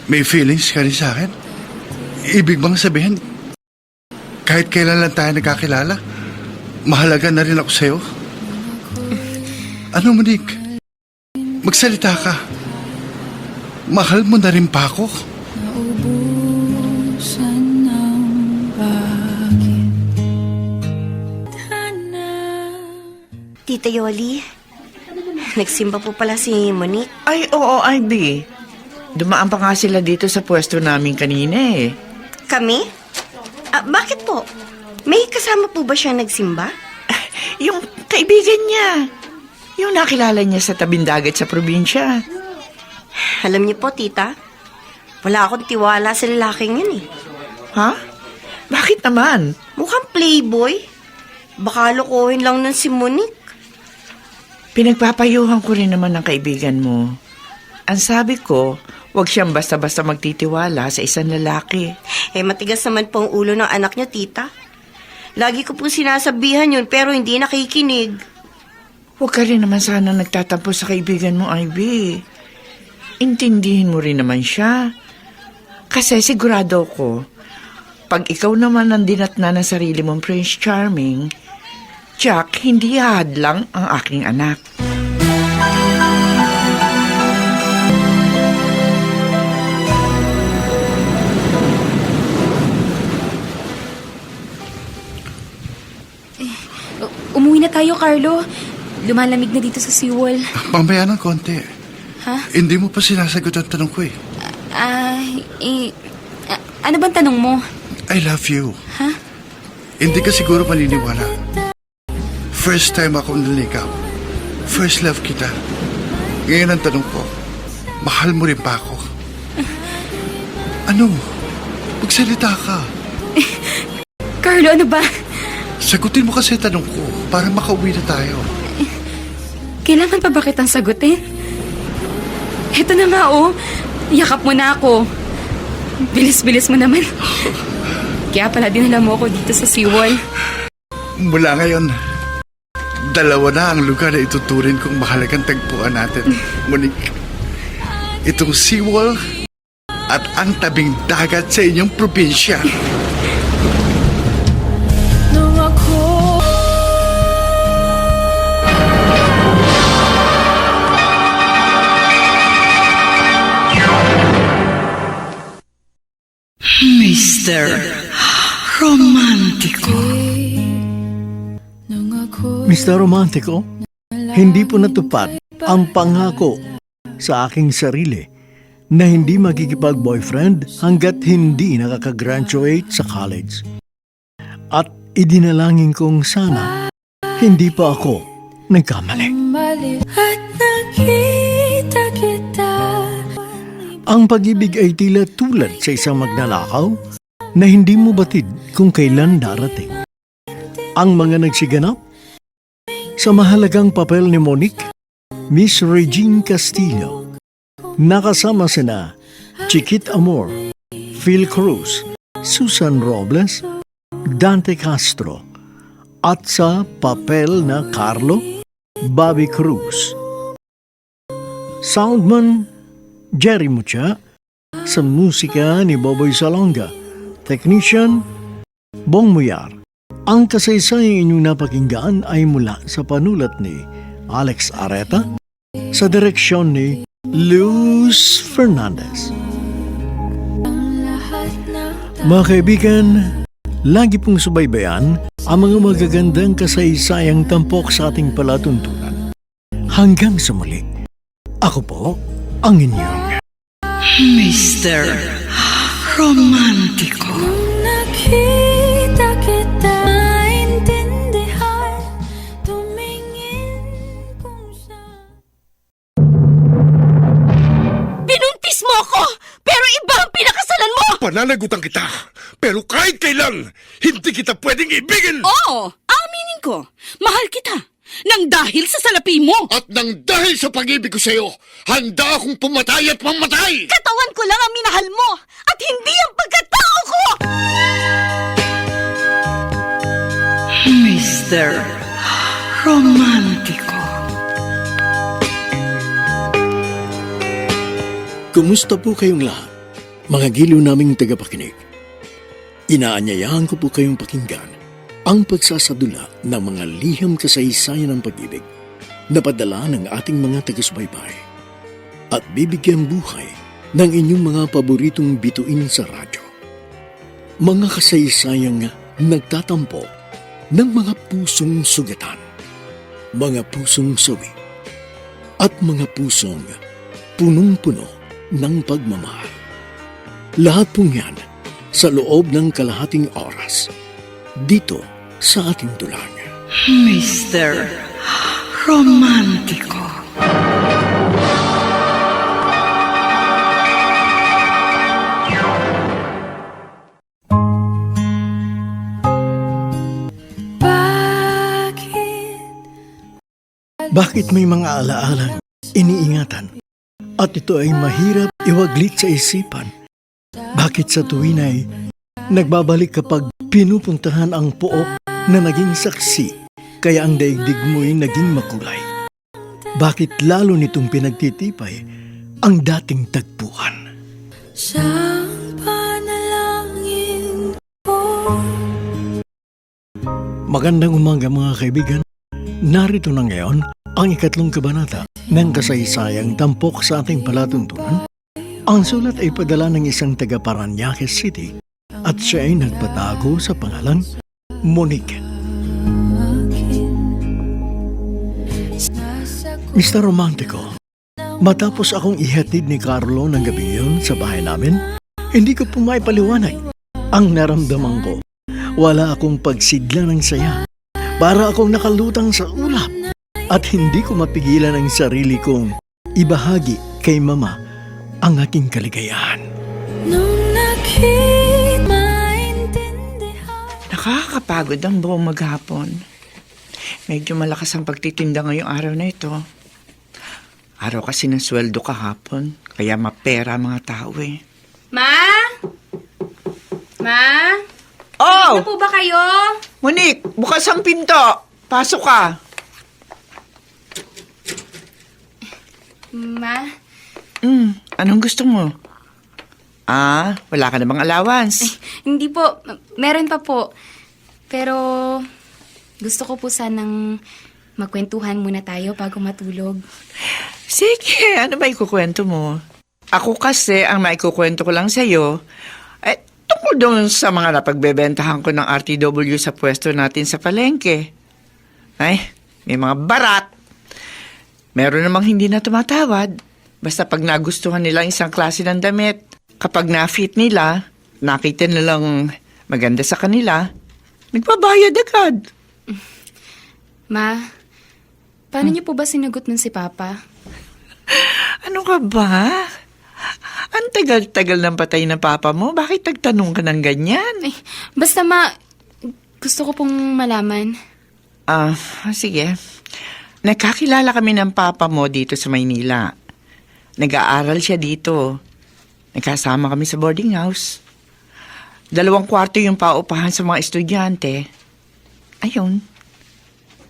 May feelings ka rin sa akin? Ibig bang sabihin, kahit kailan lang tayo nagkakilala, mahalaga na rin ako sa'yo? Ano, Monique? Magsalita ka. Mahal mo na rin pa ako? Kaubusan ng bakit Tita Yoli, nagsimba po pala si Monique. Ay, oo, Ivy. Dumaan pa nga sila dito sa pwesto namin kanina eh. Kami? Bakit po? May kasama po ba siya nagsimba? Yung kaibigan niya. Yung nakilala niya sa tabing dagat sa probinsya. Alam niyo po, tita, wala akong tiwala sa lalaking yun eh. Ha? Bakit naman? Mukhang playboy. Baka lokohin lang nun si Monique. Pinagpapayuhan ko rin naman ng kaibigan mo. Ang sabi ko, huwag siyang basta-basta magtitiwala sa isang lalaki. Matigas naman po ang ulo ng anak niyo, tita. Lagi ko po sinasabihan yun, pero hindi nakikinig. Huwag ka rin naman sana nagtatampo sa kaibigan mo, Ivy. Intindihin mo rin naman siya. Kasi sigurado ko, pag ikaw naman ang dinatna ng sarili mong Prince Charming, Jack, hindi hadlang ang aking anak. Umuwi na tayo, Carlo. Lumalamig na dito sa seawall. Mamaya ng konti. Ha? Hindi mo pa sinasagot ang tanong ko eh. Ano bang tanong mo? I love you. Ha? Hindi ka siguro maniniwala. First time akong naligaw. First love kita. Ngayon ang tanong ko, mahal mo rin pa ako? Ano? Magsalita ka. Carlo, ano ba? Sagutin mo kasi tanong ko para makauwi na tayo. Kailangan pa ba kitang sagutin? Eto na nga, oh. Yakap mo na ako. Bilis-bilis mo naman. Kaya pala dinala mo ako dito sa seawall. Mula ngayon, dalawa na ang lugar na ituturin kong mahalagang tagpuan natin, Monique. Itong seawall at ang tabing dagat sa inyong probinsya. nung ako Mr. Romantico. nung ako Mr. Romantico, hindi po natupad ang pangako sa aking sarili na hindi magkikipag-boyfriend hanggat hindi nakakagraduate sa college. At idinalangin kong sana hindi pa ako nagkamali. mali at nakita kita. Ang pag-ibig ay tila tulad sa isang magnanakaw na hindi mo batid kung kailan darating. Ang mga nagsiganap sa mahalagang papel ni Monique, Miss Regine Castillo, nakasama sina Chiquit Amor, Phil Cruz, Susan Robles, Dante Castro, at sa papel na Carlo, Bobby Cruz. Soundman Jerry Mucha, sa musika ni Boboy Salonga, technician Bong Muyar. Ang kasaysayang inyong napakinggan ay mula sa panulat ni Alex Areta, sa direksyon ni Luz Fernandez. Mga kaibigan, lagi pong subaybayan ang mga magagandang kasaysayang tampok sa ating palatuntunan. Hanggang sa muli, ako po ang inyong Mr. Romantico. Nung nakita kita, naintindihan, tumingin kung saan. Binuntis mo ako, pero iba ang pinakasalan mo! Pananagutan kita, pero kahit kailan, hindi kita pwedeng ibigin! Oo, aminin ko. Mahal kita. Nang dahil sa salapi mo. At nang dahil sa pag-ibig ko sa'yo, handa akong pumatay at mamatay! Katawan ko lang ang minahal mo at hindi ang pagkatao ko! Mr. Romantico. Kumusta po kayong lahat, mga giliw naming tagapakinig? Inaanyayahan ko po kayong pakinggan ang pagsasadula ng mga liham kasaysayan ng pag-ibig na padala ng ating mga taga-subaybay at bibigyan buhay ng inyong mga paboritong bituin sa radyo. Mga kasaysayang nagtatampo ng mga pusong sugatan, mga pusong sawi, at mga pusong punong-puno ng pagmamahal. Lahat pong yan sa loob ng kalahating oras dito sa ating dulang. Mr. Romántico. Bakit may mga alaalang iniingatan at ito ay mahirap iwaglit sa isipan? Bakit sa tuwin ay nagbabalik kapag pinupuntahan ang pook na naging saksi kaya ang daigdig mo'y naging makulay? Bakit lalo nitong pinagtitipay ang dating tagpuan? Siyang panalangin ko. Magandang umaga mga kaibigan. Narito na ngayon ang 3 kabanata ng kasaysayang tampok sa ating palatuntunan. Ang sulat ay padala ng isang taga Parañaque City at siya ay nagpatago sa pangalang Monique. Mr. Romantico, matapos akong ihatid ni Carlo ng gabi yun sa bahay namin, hindi ko po maipaliwanag ang naramdaman ko. Wala akong pagsidla ng saya. Para akong nakalutang sa ulap at hindi ko mapigilan ang sarili kong ibahagi kay Mama ang aking kaligayahan. Nung nakit maintindihan. Nakakapagod ang buong maghapon. Medyo malakas ang pagtitinda ngayong araw na ito. Araw kasi ng sweldo kahapon, kaya mapera mga tao eh. Ma? Ma? Oh! Ano po ba kayo? Monique, bukas ang pinto. Pasok ka. Ma? Anong gusto mo? Wala ka na bang allowance? Hindi po. Meron pa po. Pero gusto ko po sanang magkwentuhan muna tayo bago matulog. Sige, ano ba ikukwento mo? Ako kasi, ang maikukwento ko lang sa'yo, tungkol doon sa mga napagbebentahan ko ng RTW sa pwesto natin sa palengke. Ay, may mga barat. Meron namang hindi na tumatawad. Basta pag nagustuhan nila isang klase ng damit, kapag na-fit nila, nakita nilang maganda sa kanila, nagbabayad agad. Ma, paano niyo po ba sinagot nun si Papa? Ano ka ba? Ang tagal-tagal ng patay ng papa mo. Bakit nagtanong ka ng ganyan? Basta ma, gusto ko pong malaman. Sige. Nagkakilala kami ng papa mo dito sa Maynila. Nag-aaral siya dito. Nagkasama kami sa boarding house. 2 kwarto yung paupahan sa mga estudyante. Ayun.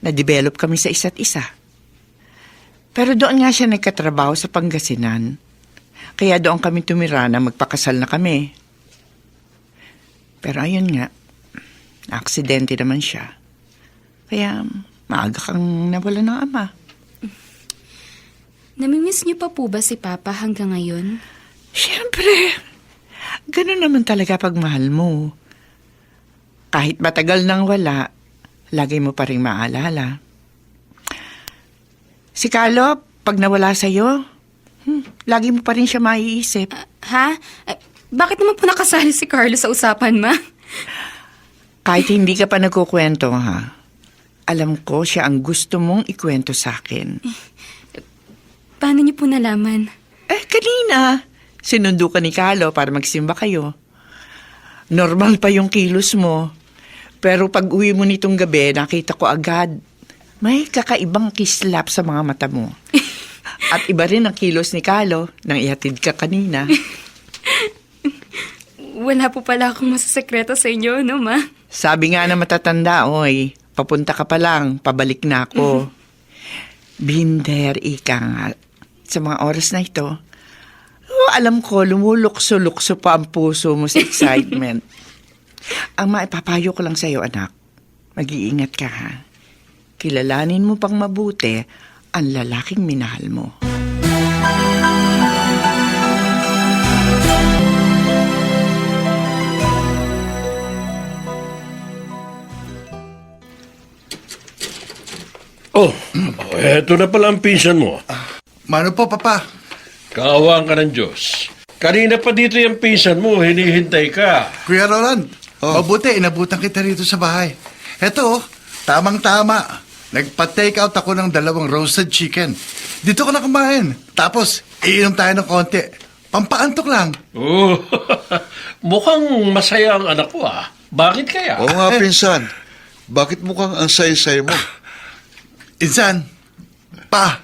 Na-develop kami sa isa't isa. Pero doon nga siya nagkatrabaho sa Pangasinan. Kaya doon kami tumira na magpakasal na kami. Pero ayun nga, aksidente naman siya. Kaya maaga kang nawala ng ama. Namimiss niyo pa po ba si Papa hanggang ngayon? Siyempre, ganun naman talaga pag mahal mo. Kahit matagal nang wala, lagi mo pa rin maalala. Si Carlo, pag nawala sa'yo, lagi mo pa rin siya maiisip. Ha? Bakit naman po nakasali si Carlo sa usapan, Ma? Kahit hindi ka pa nagkukwento, ha? Alam ko siya ang gusto mong ikwento sa akin. Paano niyo po nalaman? Kanina. Sinundo ka ni Carlo para magsimba kayo. Normal pa yung kilos mo. Pero pag uwi mo nitong gabi, nakita ko agad, may kakaibang kislap sa mga mata mo. At iba rin ang kilos ni Carlo nang ihatid ka kanina. Wala po pala akong masasekreto sa inyo, no, Ma? Sabi nga na matatanda, oy, papunta ka pa lang, pabalik na ako. Binder, ika nga. Sa mga oras na ito, alam ko, lumulukso-lukso pa ang puso mo sa excitement. Ang maipapayo ko lang sa'yo, anak, mag-iingat ka, ha? Kilalanin mo pang mabuti ang lalaking minahal mo. Oh, eto na pala ang pinsan mo. Mano po, Papa? Kaawaan ka ng Diyos. Kanina pa dito yung pinsan mo, hinihintay ka. Kuya Roland, mabuti, inabutan kita rito sa bahay. Eto, tamang-tama. Nagpa-take out ako ng 2 roasted chicken. Dito ko na kumain. Tapos, iinom tayo ng konti. Pampaantok lang. Oh, mukhang masaya ang anak ko ah. Bakit kaya? Oo nga, pinsan. Bakit mukhang ang say-say mo? Insan, pa,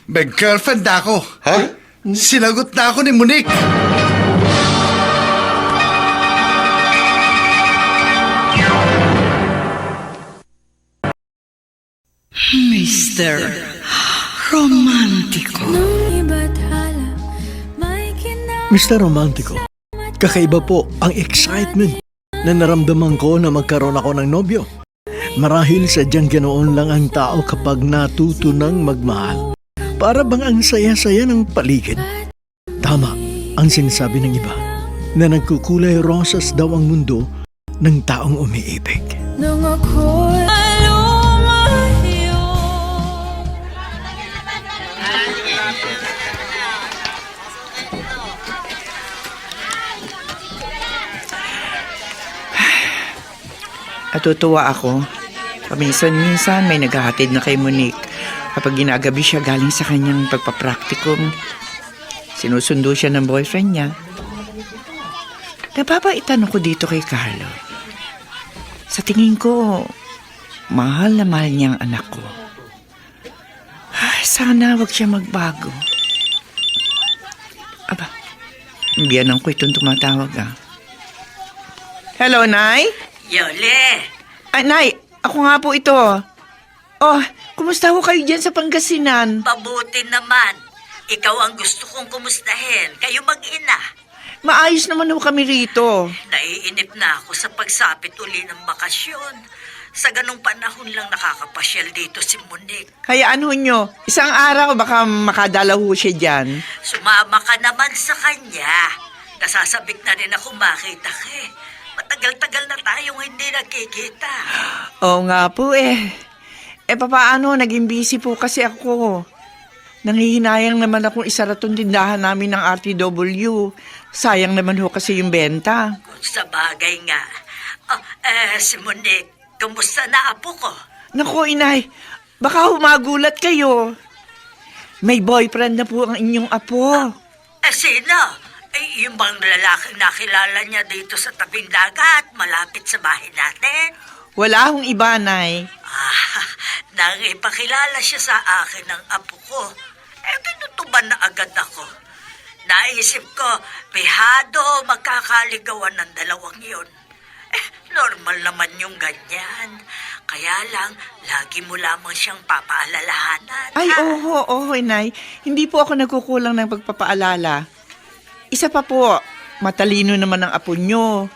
may girlfriend na ako. Ha? Sinagot na ako ni Monique. Mr. Romantico. Nung iba't hala, may Mr. Romantico, kakaiba po ang excitement na naramdaman ko na magkaroon ako ng nobyo. Marahil sadyang ganoon lang ang tao kapag natuto ng magmahal. Para bang ang saya-saya ng paligid. Tama ang sinasabi ng iba na nagkukulay rosas daw ang mundo ng taong umiibig. nung ako'y lumayo. Natutuwa ako. Paminsan-minsan may naghahatid na kay Monique. Kapag ginagabi siya galing sa kanyang pagpapraktikum, sinusundo siya ng boyfriend niya. Napapaitan ako dito kay Carlo. Sa tingin ko, mahal na mahal niya ang anak ko. Ay, sana wag siya magbago. Aba, biyanan ko itong tumatawag Hello, Nay? Yole, Ay, Nay, ako nga po ito. Oh, kumusta ho kayo dyan sa Pangasinan? mabuti naman. Ikaw ang gusto kong kumustahin. Kayo mag-ina. Maayos naman ho kami rito. Naiinip na ako sa pagsapit uli ng bakasyon. Sa ganong panahon lang nakakapasyal dito si Monique. Hayaan ho nyo, isang araw baka makadala ho siya dyan. Sumama ka naman sa kanya. Nasasabik na rin ako makita ka eh. Matagal-tagal na tayong hindi nagkikita. Oo nga po eh. Papaano, naging busy po kasi ako. Nangihinayang naman akong isaratong tindahan namin ng RTW. Sayang naman ho kasi yung benta. Kung sa bagay nga. Si Monique, kumusta na apo ko? Naku, inay, baka humagulat kayo. May boyfriend na po ang inyong apo. Sino? Yung bang lalaking nakilala niya dito sa tabing dagat, malapit sa bahay natin? Wala hong iba, Nay. Nang ipakilala siya sa akin ng apo ko, tinutuban na agad ako. Naisip ko, pihado magkakaligawan ng dalawang yun. Normal naman yung ganyan. Kaya lang, lagi mo lamang siyang papaalalahanan. Ay, oo, Nay. Hindi po ako nagkukulang ng pagpapaalala. Isa pa po, matalino naman ang apo nyo.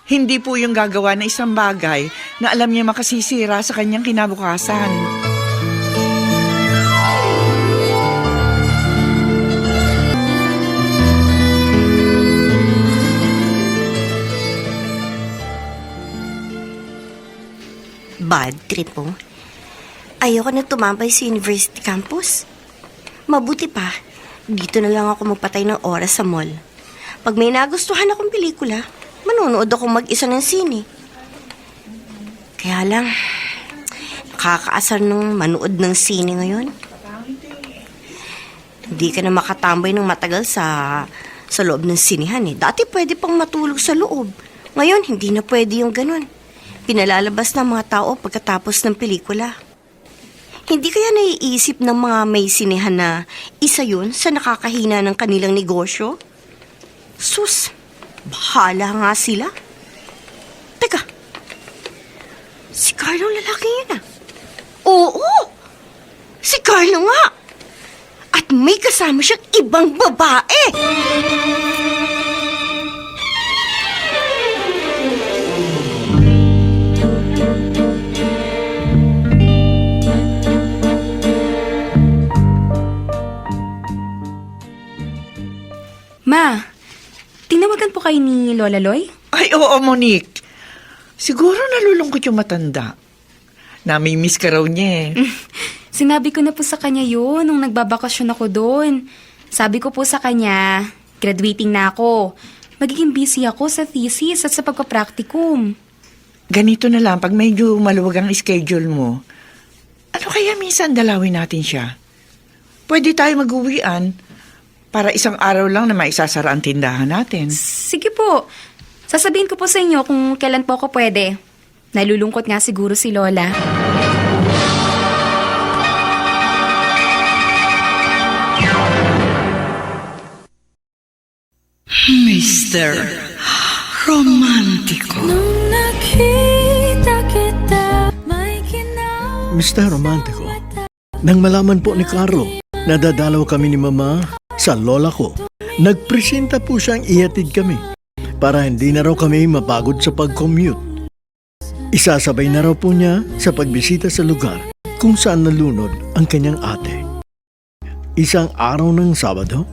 Hindi po yung gagawa ng isang bagay na alam niya makasisira sa kanyang kinabukasan. Bad trip mo. Ayoko na tumambay sa university campus. Mabuti pa, dito na lang ako magpatay ng oras sa mall. Pag may nagustuhan akong pelikula, manonood ako mag-isa ng sine. Kaya lang, nakakaasar nung manood ng sine ngayon. Hindi ka na makatambay ng matagal sa loob ng sinehan eh. Dati pwede pang matulog sa loob. Ngayon, hindi na pwede yung ganun. Pinalalabas ng mga tao pagkatapos ng pelikula. Hindi kaya naiisip ng mga may sinehan na isa yun sa nakakahina ng kanilang negosyo? Sus, bahala nga sila. Teka, si Carlo lalaki yun Oo, si Carlo nga. At may kasama siyang ibang babae. Ma, tinawagan po kayo ni Lola Loy? Ay, oo, Monique. Siguro nalulungkot yung matanda. Nami-miss ka raw niya eh. Sinabi ko na po sa kanya yun nung nagbabakasyon ako doon. Sabi ko po sa kanya, graduating na ako. Magiging busy ako sa thesis at sa pagpapracticum. Ganito na lang, pag medyo maluwag ang schedule mo, ano kaya minsan dalawin natin siya? Pwede tayo mag-uwian para isang araw lang na maisasara ang tindahan natin. Sige po. Sasabihin ko po sa inyo kung kailan po ako pwede. Nalulungkot nga siguro si Lola. Mr. Romantiko. Nung nakita kita, may Mr. Romantico, nang malaman po ni Carlo na dadalaw kami ni Mama sa lola ko, nagpresenta po siyang ihatid kami para hindi na raw kami mapagod sa pag-commute. Isasabay na raw po niya sa pagbisita sa lugar kung saan nalunod ang kanyang ate. Isang araw ng Sabado,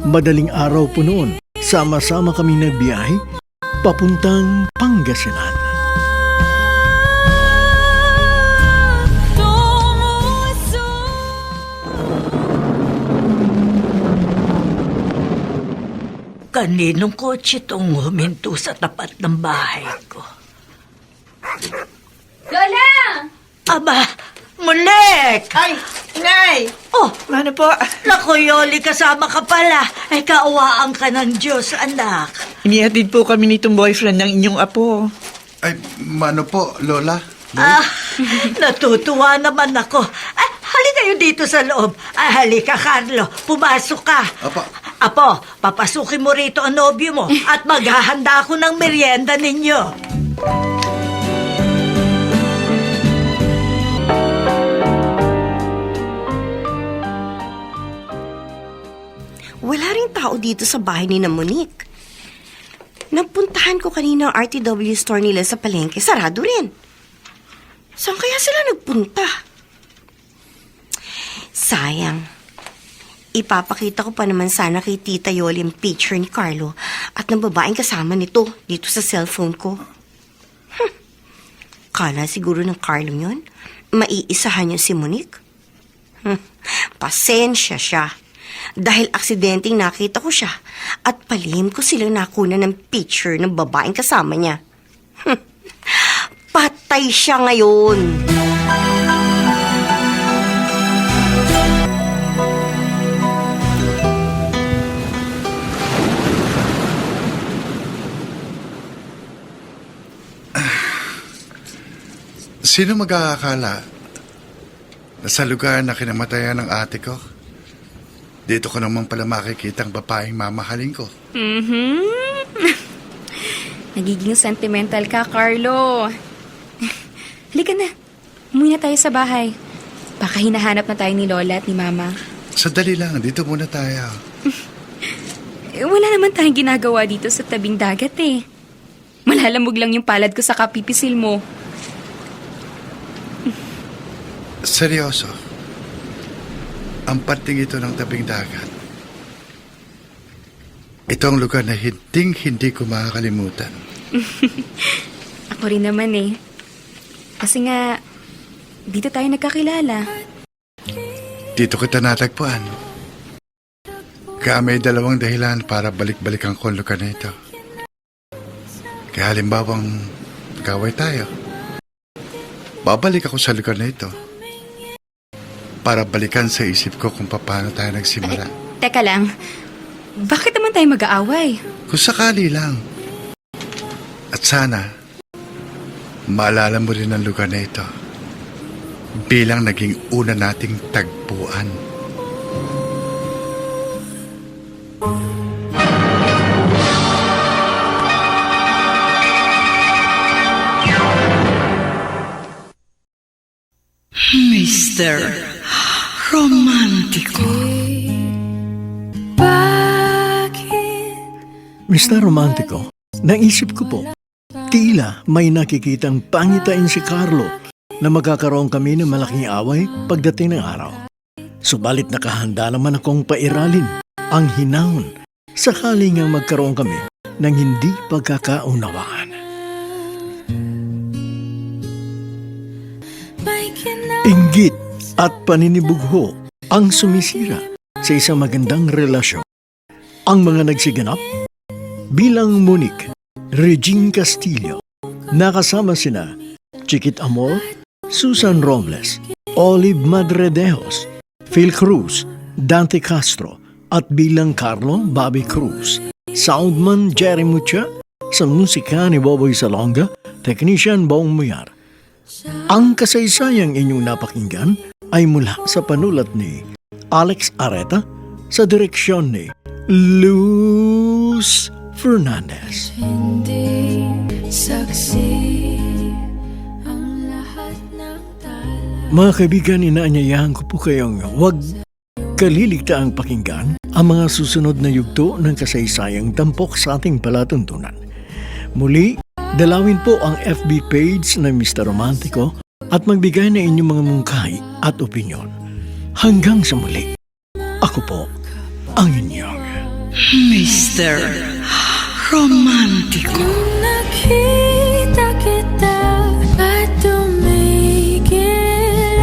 madaling araw po noon, sama-sama kami nagbiyahe papuntang Pangasinan. Kaninong kotse itong huminto sa tapat ng bahay ko? Lola! Aba, Mulek! Ay, Inay! Oh, Ano po? naku, Yoli, kasama ka pala. Ay, kaawaan ka ng Diyos, anak. Inihatid po kami nitong boyfriend ng inyong apo. Ay, mano po, Lola? Ah, natutuwa naman ako. Ay, halika kayo dito sa loob. Ay, halika, Carlo. Pumasok ka. Apa. Apo, papasukin mo rito ang nobyo mo at maghahanda ako ng merienda ninyo. Wala ring tao dito sa bahay ni na Monique. Napuntahan ko kanina ang RTW store nila sa palengke. Sarado rin. Saan kaya sila nagpunta? Sayang. Ipapakita ko pa naman sana kay Tita Yoli ang picture ni Carlo at ng babaeng kasama nito dito sa cellphone ko. Kala siguro ng Carlo yun, maiisahan niya si Monique. Pasensya siya. Dahil aksidenteng nakita ko siya at palihim ko silang nakuna ng picture ng babaeng kasama niya. Patay siya ngayon. Sino mag-aakala na sa lugar na kinamatayan ng ate ko, dito ko naman pala makikita ang babaeng mamahalin ko. Nagiging sentimental ka, Carlo. Halika na. Umuwi na tayo sa bahay. Baka hinahanap na tayo ni Lola at ni Mama. Sandali lang, dito muna tayo. Wala naman tayong ginagawa dito sa tabing dagat eh. Malalamog lang yung palad ko sa kapipisil mo. Seryoso. Ang parting ito ng tabing dagat. Ito ang lugar na hindi ko makakalimutan. Ako rin naman eh. Kasi nga, dito tayo nagkakilala. Dito kita natagpuan. Kaya may dalawang dahilan para balik-balikan ko ang lugar na ito. Kaya halimbawang kaway tayo. Babalik ako sa lugar na ito. Para balikan sa isip ko kung paano tayo nagsimula. Teka lang, bakit naman tayo mag-aaway? Kung sakali lang. At sana, maalala mo rin ang lugar na ito bilang naging una nating tagpuan. Mr. Romantiko. Mr. Romantico, naisip ko po, tila may nakikitang pangitain si Carlo na magkakaroon kami ng malaking away pagdating ng araw. Subalit nakahanda naman akong pairalin ang hinahon sakali nga magkaroon kami ng hindi pagkakaunawaan. May Inggit at paninibugho ang sumisira sa isang magandang relasyon. Ang mga nagsiganap bilang Monique, Regine Castillo, nakasama sina Chiquit Amor, Susan Robles, Olive Madredejos, Phil Cruz, Dante Castro, at bilang Carlo Bobby Cruz, soundman Jerry Mucha, sa musika ni Boboy Salonga, technician Bong Muyar. Ang kasaysayang inyong napakinggan ay mula sa panulat ni Alex Areta sa direksyon ni Luz Fernandez. Hindi saksi ang lahat ng tala. Mga kaibigan, inaanyayahan ko po kayong huwag kaliligtaang pakinggan ang mga susunod na yugto ng kasaysayang tampok sa ating palatuntunan. Muli, dalawin po ang FB page ng Mr. Romantico at magbigay na inyong mga mungkahi at opinyon. Hanggang sa muli, ako po ang inyong Mr. Romantico. Nung nakita kita at tumigil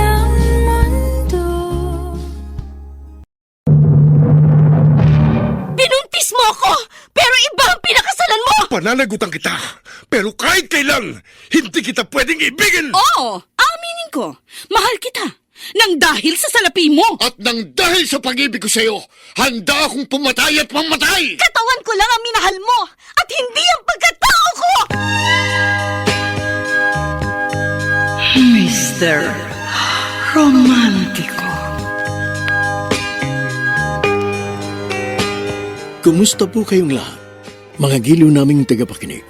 ang mundo. Binuntis mo ako, pero iba ang pinakasalan mo! Pananagutan kita, pero kahit kailan, hindi kita pwedeng ibigin! Oo, aminin ko, mahal kita. Nang dahil sa salapi mo. At nang dahil sa pag-ibig ko sa'yo, handa akong pumatay at mamatay! Katawan ko lang ang minahal mo at hindi ang pagkatao ko! Mr. Romantico. Kumusta po kayong lahat, mga giliw naming tagapakinig?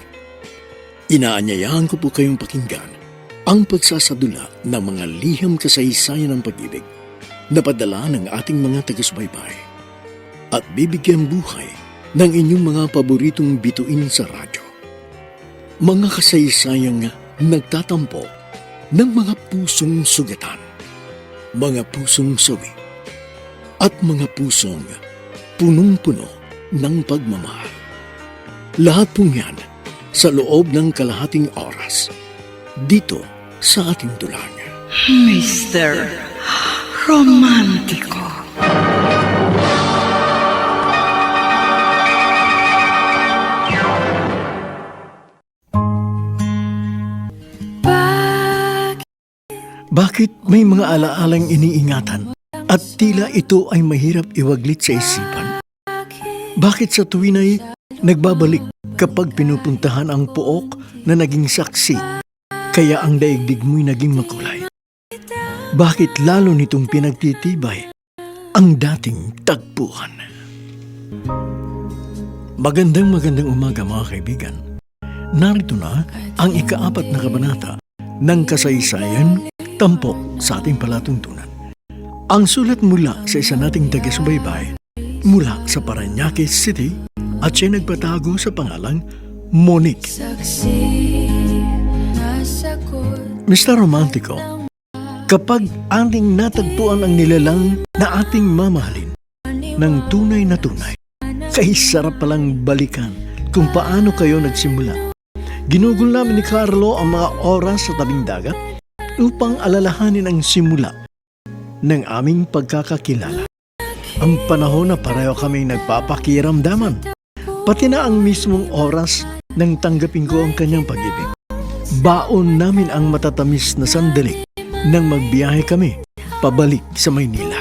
Inaanyayahan ko po kayong pakinggan ang pagsasadula ng mga liham kasaysayan ng pag-ibig na padala ng ating mga taga-subaybay at bibigyan buhay ng inyong mga paboritong bituin sa radyo. Mga kasaysayang nagtatampo ng mga pusong sugatan, mga pusong sawi, at mga pusong punong-puno ng pagmamahal. Lahat pong yan sa loob ng kalahating oras dito sa ating dulang. Mr. Romantico. Bakit may mga alaalang iniingatan at tila ito ay mahirap iwaglit sa isipan? Bakit sa tuwin ay nagbabalik kapag pinupuntahan ang pook na naging saksi, kaya ang daigdig mo'y naging makulay? Bakit lalo nitong pinagtitibay ang dating tagpuan? Magandang umaga mga kaibigan. Narito na ang ika-4 na kabanata ng kasaysayan tampok sa ating palatuntunan. Ang sulat mula sa isa nating taga-subaybay mula sa Parañaque City at siya nagpatago sa pangalang Monique. Saksi na sagot. Mr. Romantico, kapag ating natagpuan ang nilalang na ating mamahalin ng tunay na tunay, kay sarap palang balikan kung paano kayo nagsimula. Ginugol namin ni Carlo ang mga oras sa tabing dagat upang alalahanin ang simula ng aming pagkakakilala. Ang panahon na pareho kaming nagpapakiramdaman, pati na ang mismong oras nang tanggapin ko ang kanyang pag-ibig. Baon namin ang matatamis na sandali nang magbiyahe kami pabalik sa Maynila.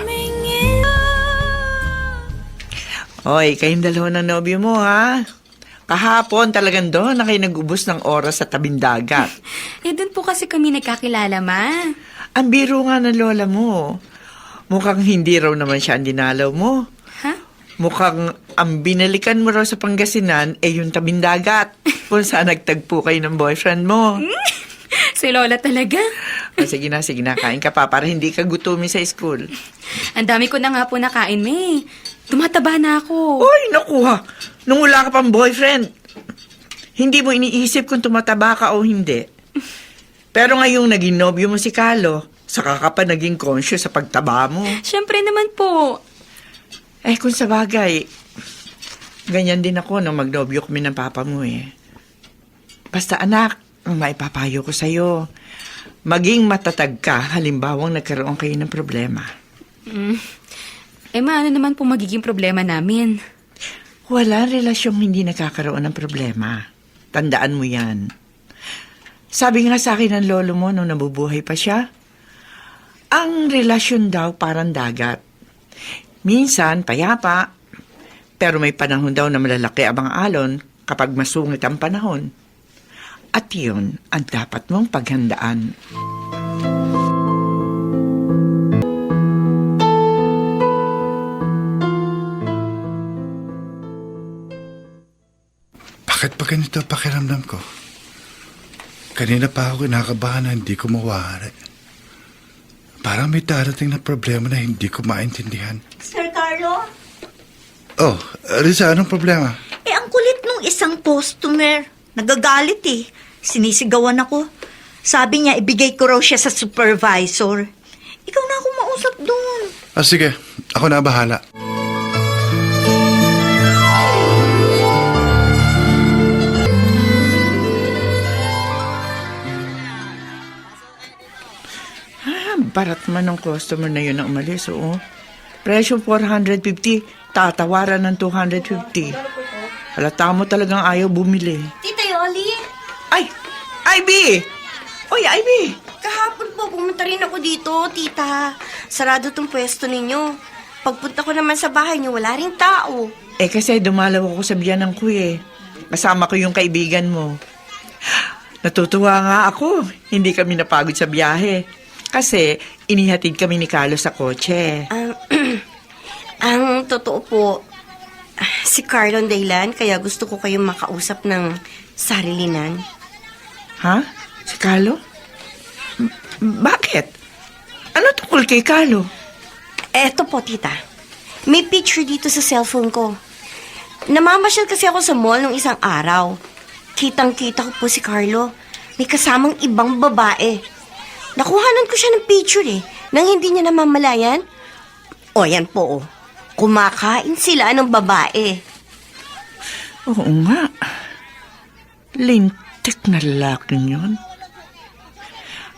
Oy, kayong dalawa ng nobyo mo, ha? Kahapon talagang doon na kayo nag-ubos ng oras sa tabing dagat. Doon po kasi kami nagkakilala, Ma. Ang biro nga ng lola mo. Mukhang hindi raw naman siya ang dinalaw mo. Ha? Mukhang ang binalikan mo raw sa Pangasinan ay yung tabing dagat kung saan nagtagpo kayo ng boyfriend mo. Si Lola talaga. O, sige na, kain ka pa para hindi ka gutumin sa school. Ang dami ko na nga po nakain, May. Tumataba na ako. Uy, nakuha. Nung wala ka pang boyfriend, hindi mo iniisip kung tumataba ka o hindi. Pero ngayong naging nobyo mo si Carlo, saka ka pa naging conscious sa pagtaba mo. Siyempre naman po. Eh, kung sa bagay, ganyan din ako nung magnobyo kami ng papa mo eh. Basta anak, ang maipapayo ko sa'yo, Maging matatag ka halimbawang nagkaroon kayo ng problema. Ano naman po magiging problema namin? Wala relasyong hindi nakakaroon ng problema. Tandaan mo yan. Sabi nga sa akin ng lolo mo nung nabubuhay pa siya, ang relasyon daw parang dagat. Minsan, payapa, pero may panahon daw na malalaki ang mga alon kapag masungit ang panahon. At yun ang dapat mong paghandaan. Bakit pa ganito ang pakiramdam ko? Kanina pa ako kinakabahan na hindi ko mawari. Parang may darating na problema na hindi ko maintindihan. Sir Carlo? Oh, Risa, anong problema? Ang kulit nung isang customer. Nagagalit eh. Sinisigawan ako. Sabi niya, ibigay ko raw siya sa supervisor. Ikaw na ako mausap doon. Sige, ako na bahala. Barat man ng customer na yun na umalis, oo. Presyo 450, tatawaran ng 250. Halata mo talagang ayaw bumili. Tita Yoli, Ay! Ivy! Oy, Ivy! kahapon po pumunta rin ako dito, tita. Sarado tong pwesto ninyo. Pagpunta ko naman sa bahay niyo, wala ring tao. Kasi dumalaw ako sa biyanan ko Kasama ko yung kaibigan mo. Natutuwa nga ako. Hindi kami napagod sa biyahe. Kasi inihatid kami ni Carlos sa kotse. Ang totoo po, si Carlo Daylan, kaya gusto ko kayong makausap ng sarilinan. Ha? Si Carlo? Bakit? Ano tungkol kay Carlo? Eto po, tita. May picture dito sa cellphone ko. Namamasyal kasi ako sa mall nung isang araw. Kitang-kita ko po si Carlo. May kasamang ibang babae. Nakuhanan ko siya ng picture nang hindi niya namamalayan. O, yan po, oh. Kumakain sila ng babae. Oo nga. Lintik na lalaking yun.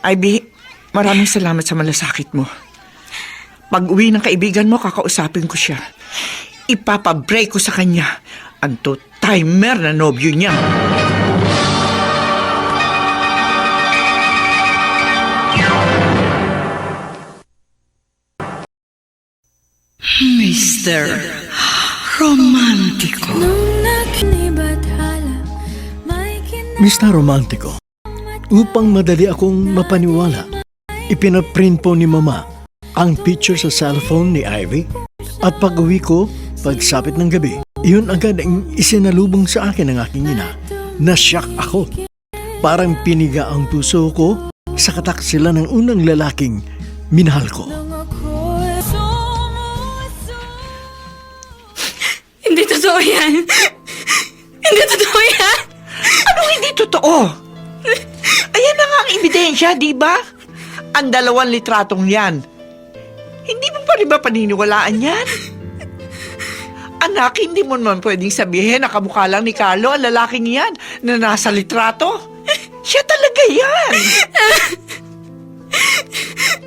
Ivy, maraming salamat sa malasakit mo. Pag uwi ng kaibigan mo, kakausapin ko siya. Ipapabreak ko sa kanya ang two-timer na nobyo niya. Mr. Romantico. Nung naglibathala, may Mr. Romantico, upang madali akong mapaniwala, ipinaprint po ni Mama ang picture sa cellphone ni Ivy at pag-uwi ko, pagsapit ng gabi, iyon agad ang isinalubong sa akin ng aking ina. Na-shock ako. Parang piniga ang puso ko sa kataksila ng unang lalaking minahal ko. Hindi totoo yan. Hindi totoo yan. Anong hindi totoo? Ayan na nga ang ebidensya, di ba? Ang 2 litratong yan. Hindi mo pa rin ba paniniwalaan yan? Anak, hindi mo naman pwedeng sabihin na kamukha lang ni Carlo ang lalaking yan na nasa litrato. Siya talaga yan.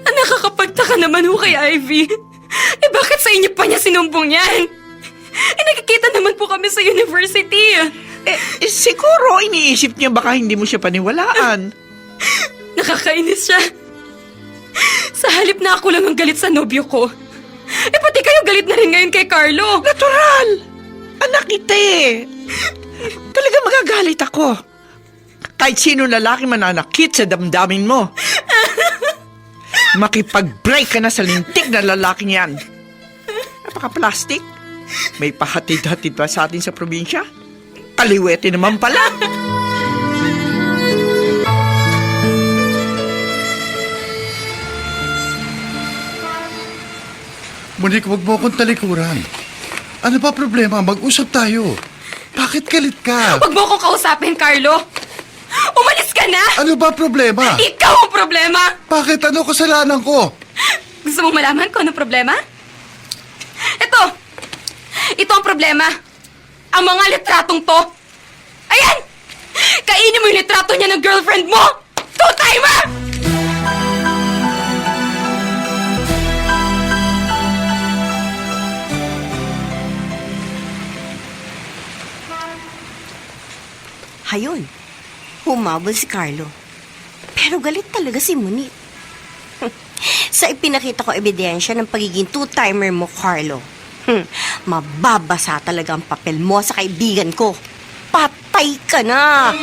Nakakapagtaka naman ho kay Ivy. Bakit sa inyo pa niya sinumbong yan? Nakikita naman po kami sa university. Siguro iniisip niya baka hindi mo siya paniwalaan. Nakakainis siya. Sa halip na ako lang ang galit sa nobyo ko. Pati kayo galit na rin ngayon kay Carlo. Natural! Anak kita Talaga magagalit ako. Kahit sino lalaki mananakit sa damdamin mo. Makipag-break ka na sa lintik na lalaking yan. Napaka-plastic. May pahatid-hatid pa sa atin sa probinsya. Kaliwete naman pala. Monique, wag mo akong talikuran. Ano ba problema? Mag-usap tayo. Bakit galit ka? Huwag mo akong kausapin, Carlo. Umalis ka na! Ano ba problema? Ikaw ang problema! Bakit? Ano kasalanan ko? Gusto mong malaman kung ano problema? Ito ang problema. Ang mga litratong to. Ayan! Kainin mo yung litrato niya ng girlfriend mo! Two-timer! Hayon, humabol si Carlo. Pero galit talaga si Monique. Sa ipinakita ko ebidensya ng pagiging two-timer mo, Carlo. Mababasa talaga ang papel mo sa kaibigan ko. Patay ka na!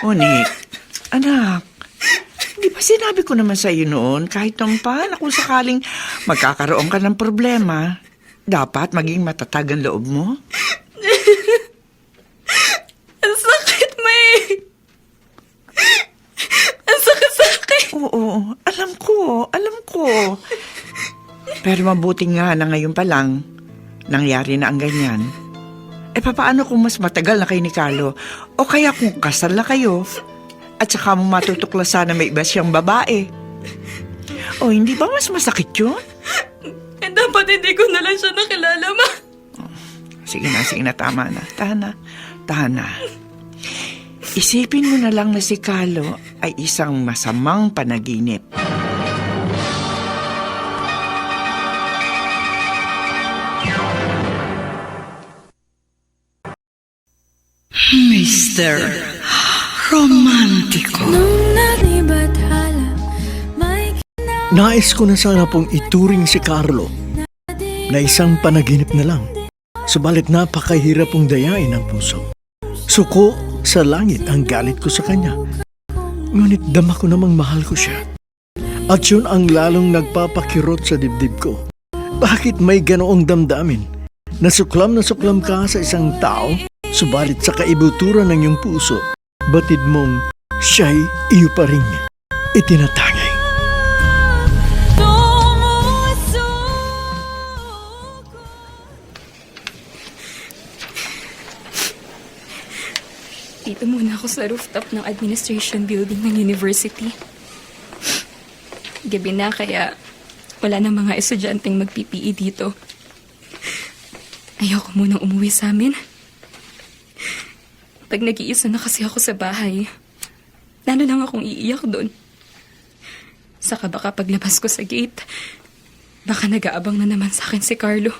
Monique, anak, di ba sinabi ko naman sa iyo noon, kahit nung pa na kung sakaling magkakaroon ka ng problema, dapat maging matatag ang loob mo? Ang sakit, May! Ang sakit. Oo, alam ko. Pero mabuti nga na ngayon pa lang, nangyari na ang ganyan. Papaano kung mas matagal na kayo ni Carlo? O kaya kung kasal na kayo, at saka mo matutuklasan na may iba siyang babae? O hindi ba mas masakit yun? Dapat hindi ko na lang siya nakilala, Ma. Sige na, tama na. Tahan na. Isipin mo na lang na si Carlo ay isang masamang panaginip. Mr. Romantiko. Nung nagnibathala, may Nais ko na sana pong ituring si Carlo na isang panaginip na lang. Subalit napakahirap pong dayain ang puso. Suko sa langit ang galit ko sa kanya. Ngunit dama ko namang mahal ko siya. At yun ang lalong nagpapakirot sa dibdib ko. Bakit may ganoong damdamin? Nasuklam ka sa isang tao, subalit sa kaibuturan ng iyong puso, batid mong siya'y iyo pa rin itinatangay. Dito muna ako sa rooftop ng administration building ng university. Gabi na kaya wala na mga estudyanteng mag-PPE dito. Ayoko munang umuwi sa amin. Pag nag-iisa na kasi ako sa bahay, lalo lang akong iiyak doon. Saka baka paglabas ko sa gate, baka nag-aabang na naman sa akin si Carlo.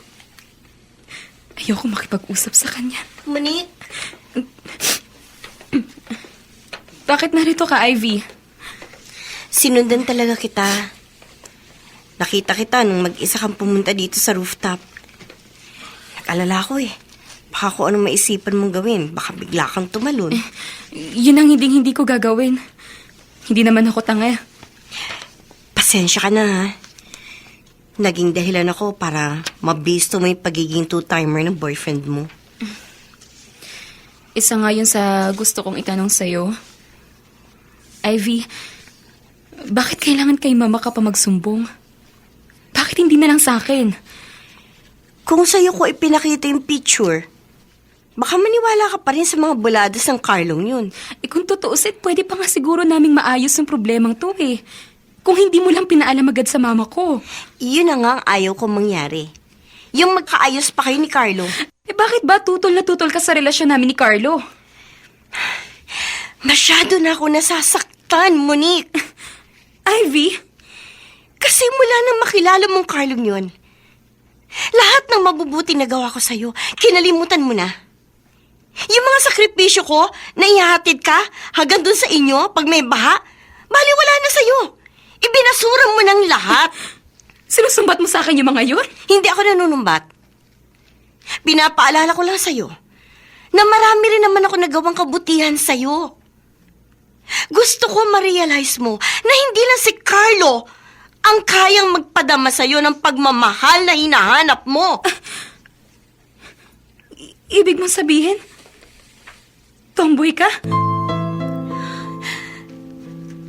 Ayoko makipag-usap sa kanya. Monique, Bakit narito ka, Ivy? sinundan talaga kita. Nakita kita nung mag-isa kang pumunta dito sa rooftop. Nag-alala ko eh. Baka kung anong maisipan mong gawin, baka bigla kang tumalon. Yun ang hindi ko gagawin. Hindi naman ako tanga. Pasensya ka na ha. Naging dahilan ako para mabisto mo yung pagiging two-timer ng boyfriend mo. Isa nga yun sa gusto kong itanong sa'yo. Ivy, bakit kailangan kay mama ka pa magsumbong? Bakit hindi na lang sa akin? Kung sa'yo ko ipinakita yung picture, baka maniwala ka pa rin sa mga buladas ng Carlong yun. Kung tutuusin, pwede pa nga siguro naming maayos yung problemang to eh. Kung hindi mo lang pinaalam agad sa mama ko. Yun na nga ang ayaw kong mangyari. Yung magkaayos pa kayo ni Carlo. Bakit ba tutol na tutol ka sa relasyon namin ni Carlo? Masyado na ako nasasaktan, Monique. Ivy? Kasi mula nang makilala mong Carlong yun, lahat ng mabubuti na gawa ko sa'yo, kinalimutan mo na. Yung mga sakripisyo ko, na ihahatid ka hanggang dun sa inyo pag may baha, baliwala na sa'yo. Ibinasura mo ng lahat. Sinusumbat mo sa akin yung mga yun? Hindi ako nanunumbat. Pinapaalala ko lang sa'yo na marami rin naman ako nagawang kabutihan sa'yo. Gusto ko ma-realize mo na hindi lang si Carlo ang kayang magpadama sa'yo ng pagmamahal na hinahanap mo. Ibig mong sabihin, tomboy ka?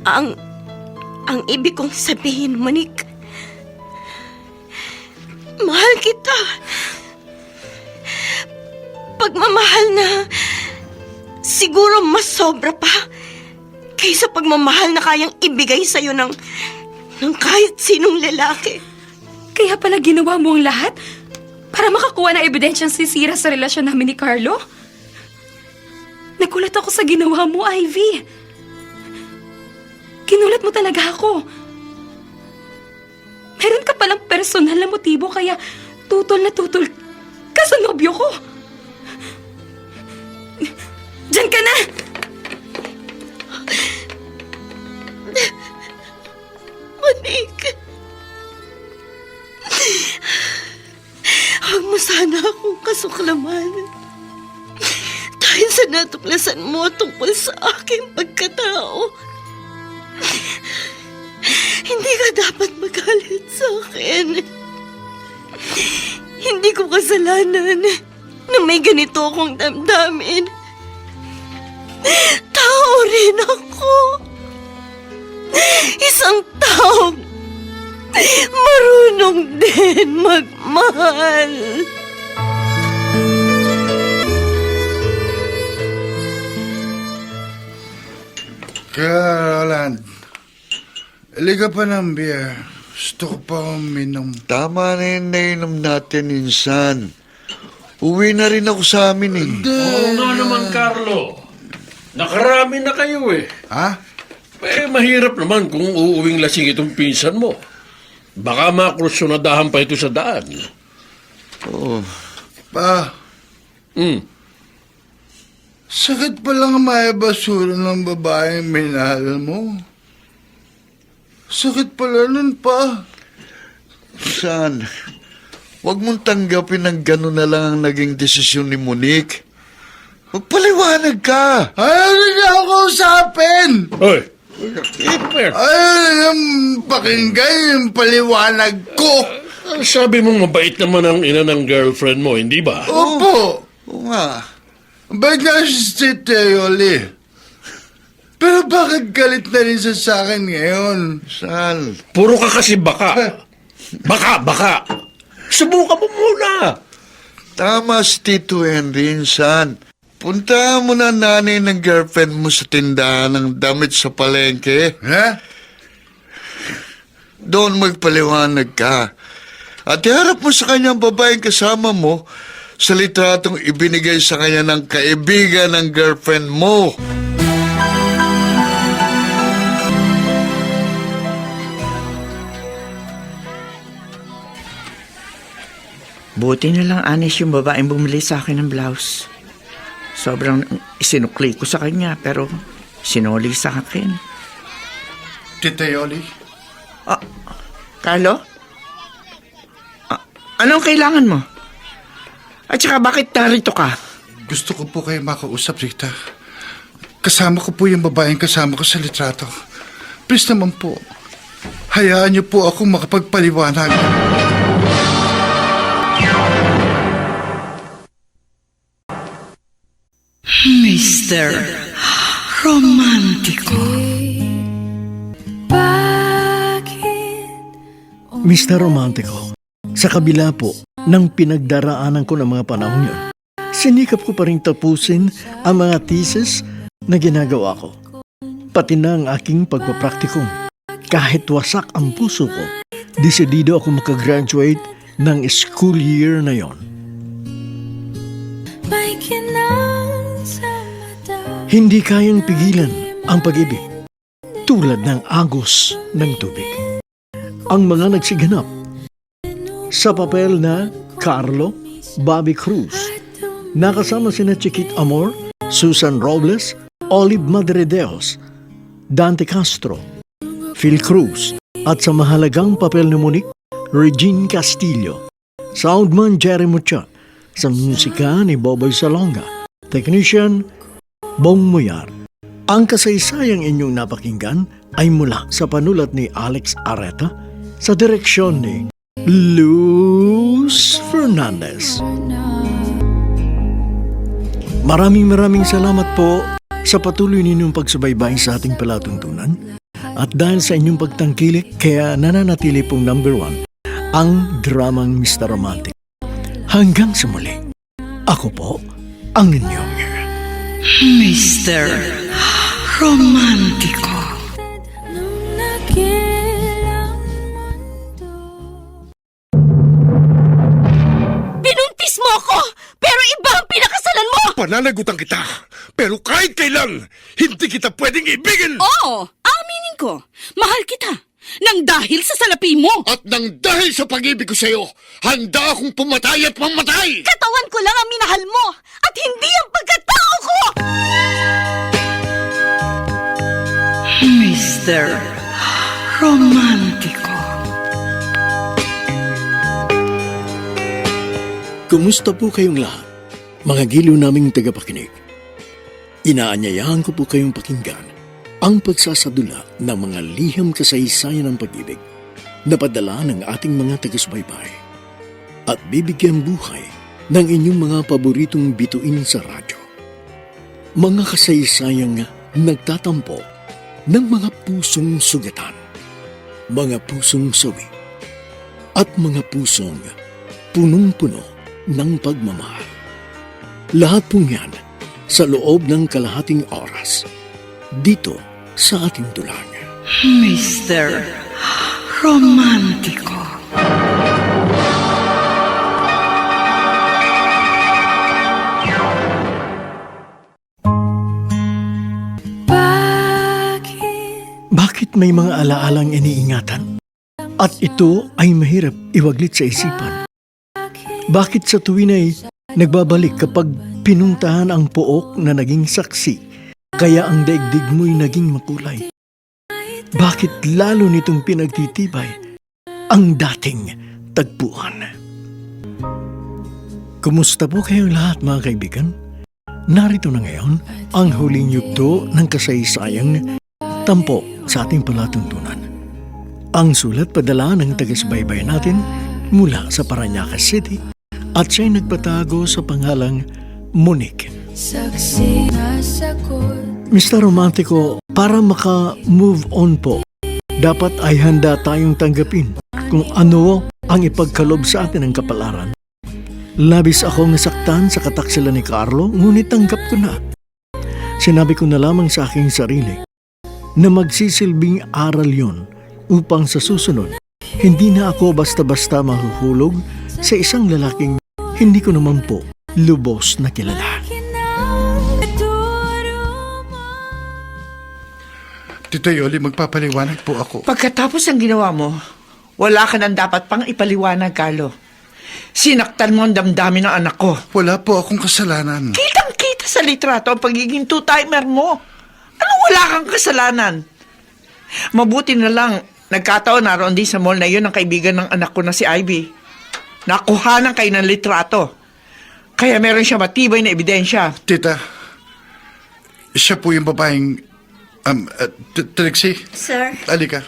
Ang ibig kong sabihin, Monique, mahal kita. Pagmamahal na siguro mas sobra pa kaysa pagmamahal na kayang ibigay sa'yo ng kahit sinong lalaki. Kaya pala ginawa mo ang lahat para makakuha ng ebidensyang sisira sa relasyon namin ni Carlo? Nagulat ako sa ginawa mo, Ivy. Sinulat mo talaga ako. Meron ka palang personal na motibo kaya tutol na tutol ka sa nobyo ko. Diyan ka na! Manik. Huwag mo sana akong kasuklaman. Dahil sa natuklasan mo tungkol sa aking pagkatao. Hindi ka dapat magalit sa akin. Hindi ko kasalanan na may ganito akong damdamin. Tao rin ako. Isang taong marunong din magmahal. Roland, liga pa ng beer. Gusto ko pa uminom. Tama na yung nainom natin, insan. Uwi na rin ako sa amin eh. Oo nga naman, Carlo. Nakarami na kayo eh. Ha? Eh, mahirap naman kung uuwing lasing itong pinsan mo. Baka makrusyon pa ito sa daan. Oo. Pa, sakit pa lang may basura ng babaeng minahal mo. Sakit pala nun pa. Saan? Huwag mong tanggapin ng gano'n na lang ang naging desisyon ni Monique. Magpaliwanag ka. Ayaw na ako usapin. Hoy! Ano ba yan? Ayaw na pakinggan yung paliwanag ko. Sabi mo mabait naman ang ina ng girlfriend mo, hindi ba? Opo. Oo nga. Ba't nga si Teoli? Pero bakit galit na rin siya sa akin ngayon? Saan? Puro ka kasi baka. Baka. Subukan mo muna. Tama si Tito Henry, insan. Puntahan mo na nanay ng girlfriend mo sa tindahan ng damit sa palengke. Ha? Doon magpaliwanag ka. At iharap mo sa kanyang babaeng kasama mo sa litratong ibinigay sa kanya ng kaibigan ng girlfriend mo. Buti na lang, Anis, yung babaeng bumili sa akin ng blouse. Sobrang isinukli ko sa kanya, pero sinuli sa akin. Tita Yoli? Carlo? Anong kailangan mo? At saka bakit narito ka? Gusto ko po kayo makausap, Rita. Kasama ko po yung babaeng kasama ko sa litrato. Please naman po, hayaan niyo po akong makapagpaliwanag. Mr. Romantico. Mr. Romantico, sa kabila po ng pinagdaraanan ko ng mga panahon yun, sinikap ko pa rin tapusin ang mga thesis na ginagawa ko. Pati na ang aking pagpapraktikum. Kahit wasak ang puso ko, desidido ako makagraduate ng school year na yon. Hindi kayang pigilan ang pag-ibig tulad ng agos ng tubig. Ang mga nagsiganap sa papel na Carlo, Bobby Cruz, nakasama sina Chiquit Amor, Susan Robles, Olive Madrideos, Dante Castro, Phil Cruz, at sa mahalagang papel ni Monique, Regine Castillo, soundman Jerry Mucha, sa musika ni Boboy Salonga, technician Bong Muyar. Ang kasaysayang inyong napakinggan ay mula sa panulat ni Alex Areta sa direksyon ni Luz Fernandez. Maraming salamat po sa patuloy ninyong pagsubaybay sa ating palatuntunan at dahil sa inyong pagtangkilik kaya nananatili pong number 1 ang dramang Mr. Romantic. Hanggang sa muli, ako po ang inyong Mr. Romantico. Binuntis mo ako! Pero iba ang pinakasalan mo! Pananagutan kita, pero kahit kailan, hindi kita pwedeng ibigin! Oo, aminin ko. Mahal kita. Nang dahil sa salapi mo. At nang dahil sa pag-ibig ko sa'yo, handa akong pumatay at mamatay! Katawan ko lang ang minahal mo at hindi ang pagkatao ko! Mr. Romantiko. Kumusta po kayong lahat, mga giliw naming tagapakinig? Inaanyayahan ko po kayong pakinggan ang pagsasadula ng mga liham kasaysayan ng pag-ibig na padala ng ating mga taga-subaybay at bibigyan buhay ng inyong mga paboritong bituin sa radyo. Mga kasaysayang nagtatampo ng mga pusong sugatan, mga pusong sawi, at mga pusong punong-puno ng pagmamahal. Lahat pong yan sa loob ng kalahating oras dito sa ating tulang. Mr. Romantiko. Bakit may mga alaalang iniingatan? At ito ay mahirap iwaglit sa isipan. Bakit sa tuwin ay nagbabalik kapag pinuntahan ang pook na naging saksi, kaya ang daigdig mo'y naging makulay? Bakit lalo nitong pinagtitibay ang dating tagpuan? Kumusta po kayong lahat, mga kaibigan? Narito na ngayon ang huling yugto ng kasaysayang tampok sa ating palatuntunan. Ang sulat padala ng taga-subaybay natin mula sa Parañaque City at siya'y nagpatago sa pangalang Monique. Saksi na sagot. Mr. Romantico, para maka-move on po, dapat ay handa tayong tanggapin kung ano ang ipagkalob sa atin ng kapalaran. Labis akong nasaktan sa kataksilan ni Carlo, ngunit tanggap ko na. Sinabi ko na lamang sa aking sarili na magsisilbing aral yon upang sa susunod, hindi na ako basta-basta mahuhulog sa isang lalaking hindi ko naman po lubos na kilala. Tito Yoli, magpapaliwanag po ako. Pagkatapos ng ginawa mo, wala ka nang dapat pang ipaliwanag, Carlo. Sinaktan mo ang damdamin ng anak ko. Wala po akong kasalanan. Kitang-kita sa litrato ang pagiging two-timer mo. Anong wala kang kasalanan? Mabuti na lang, nagkataon naroon din sa mall na yun ang kaibigan ng anak ko na si Ivy. Nakuhanan kayo ng litrato. Kaya meron siya matibay na ebidensya. Tita, siya po yung babaeng... Trixie? Sir, Alika.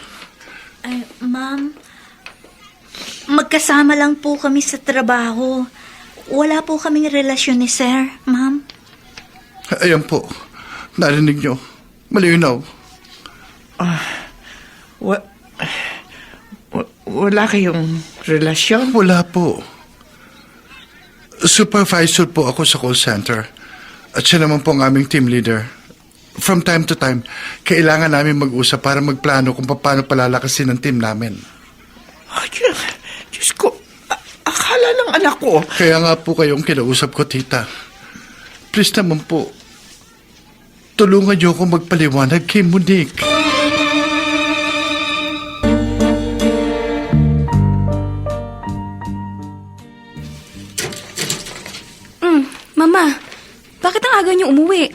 ma'am, magkasama lang po kami sa trabaho. Wala po kaming relasyon ni Sir, ma'am. Ayan po. Narinig nyo. Malinaw. Wala kayong relasyon? Wala po. Supervisor po ako sa call center. At siya naman po ang aming team leader. From time to time, kailangan namin mag-usap para magplano kung paano palalakasin ang team namin. Ay, Diyos ko, akala ng anak ko. Kaya nga po kayong kinausap ko, tita. Please naman po, tulungan niyo akong magpaliwanag kay Monique. Mama, bakit ang aga niyo umuwi?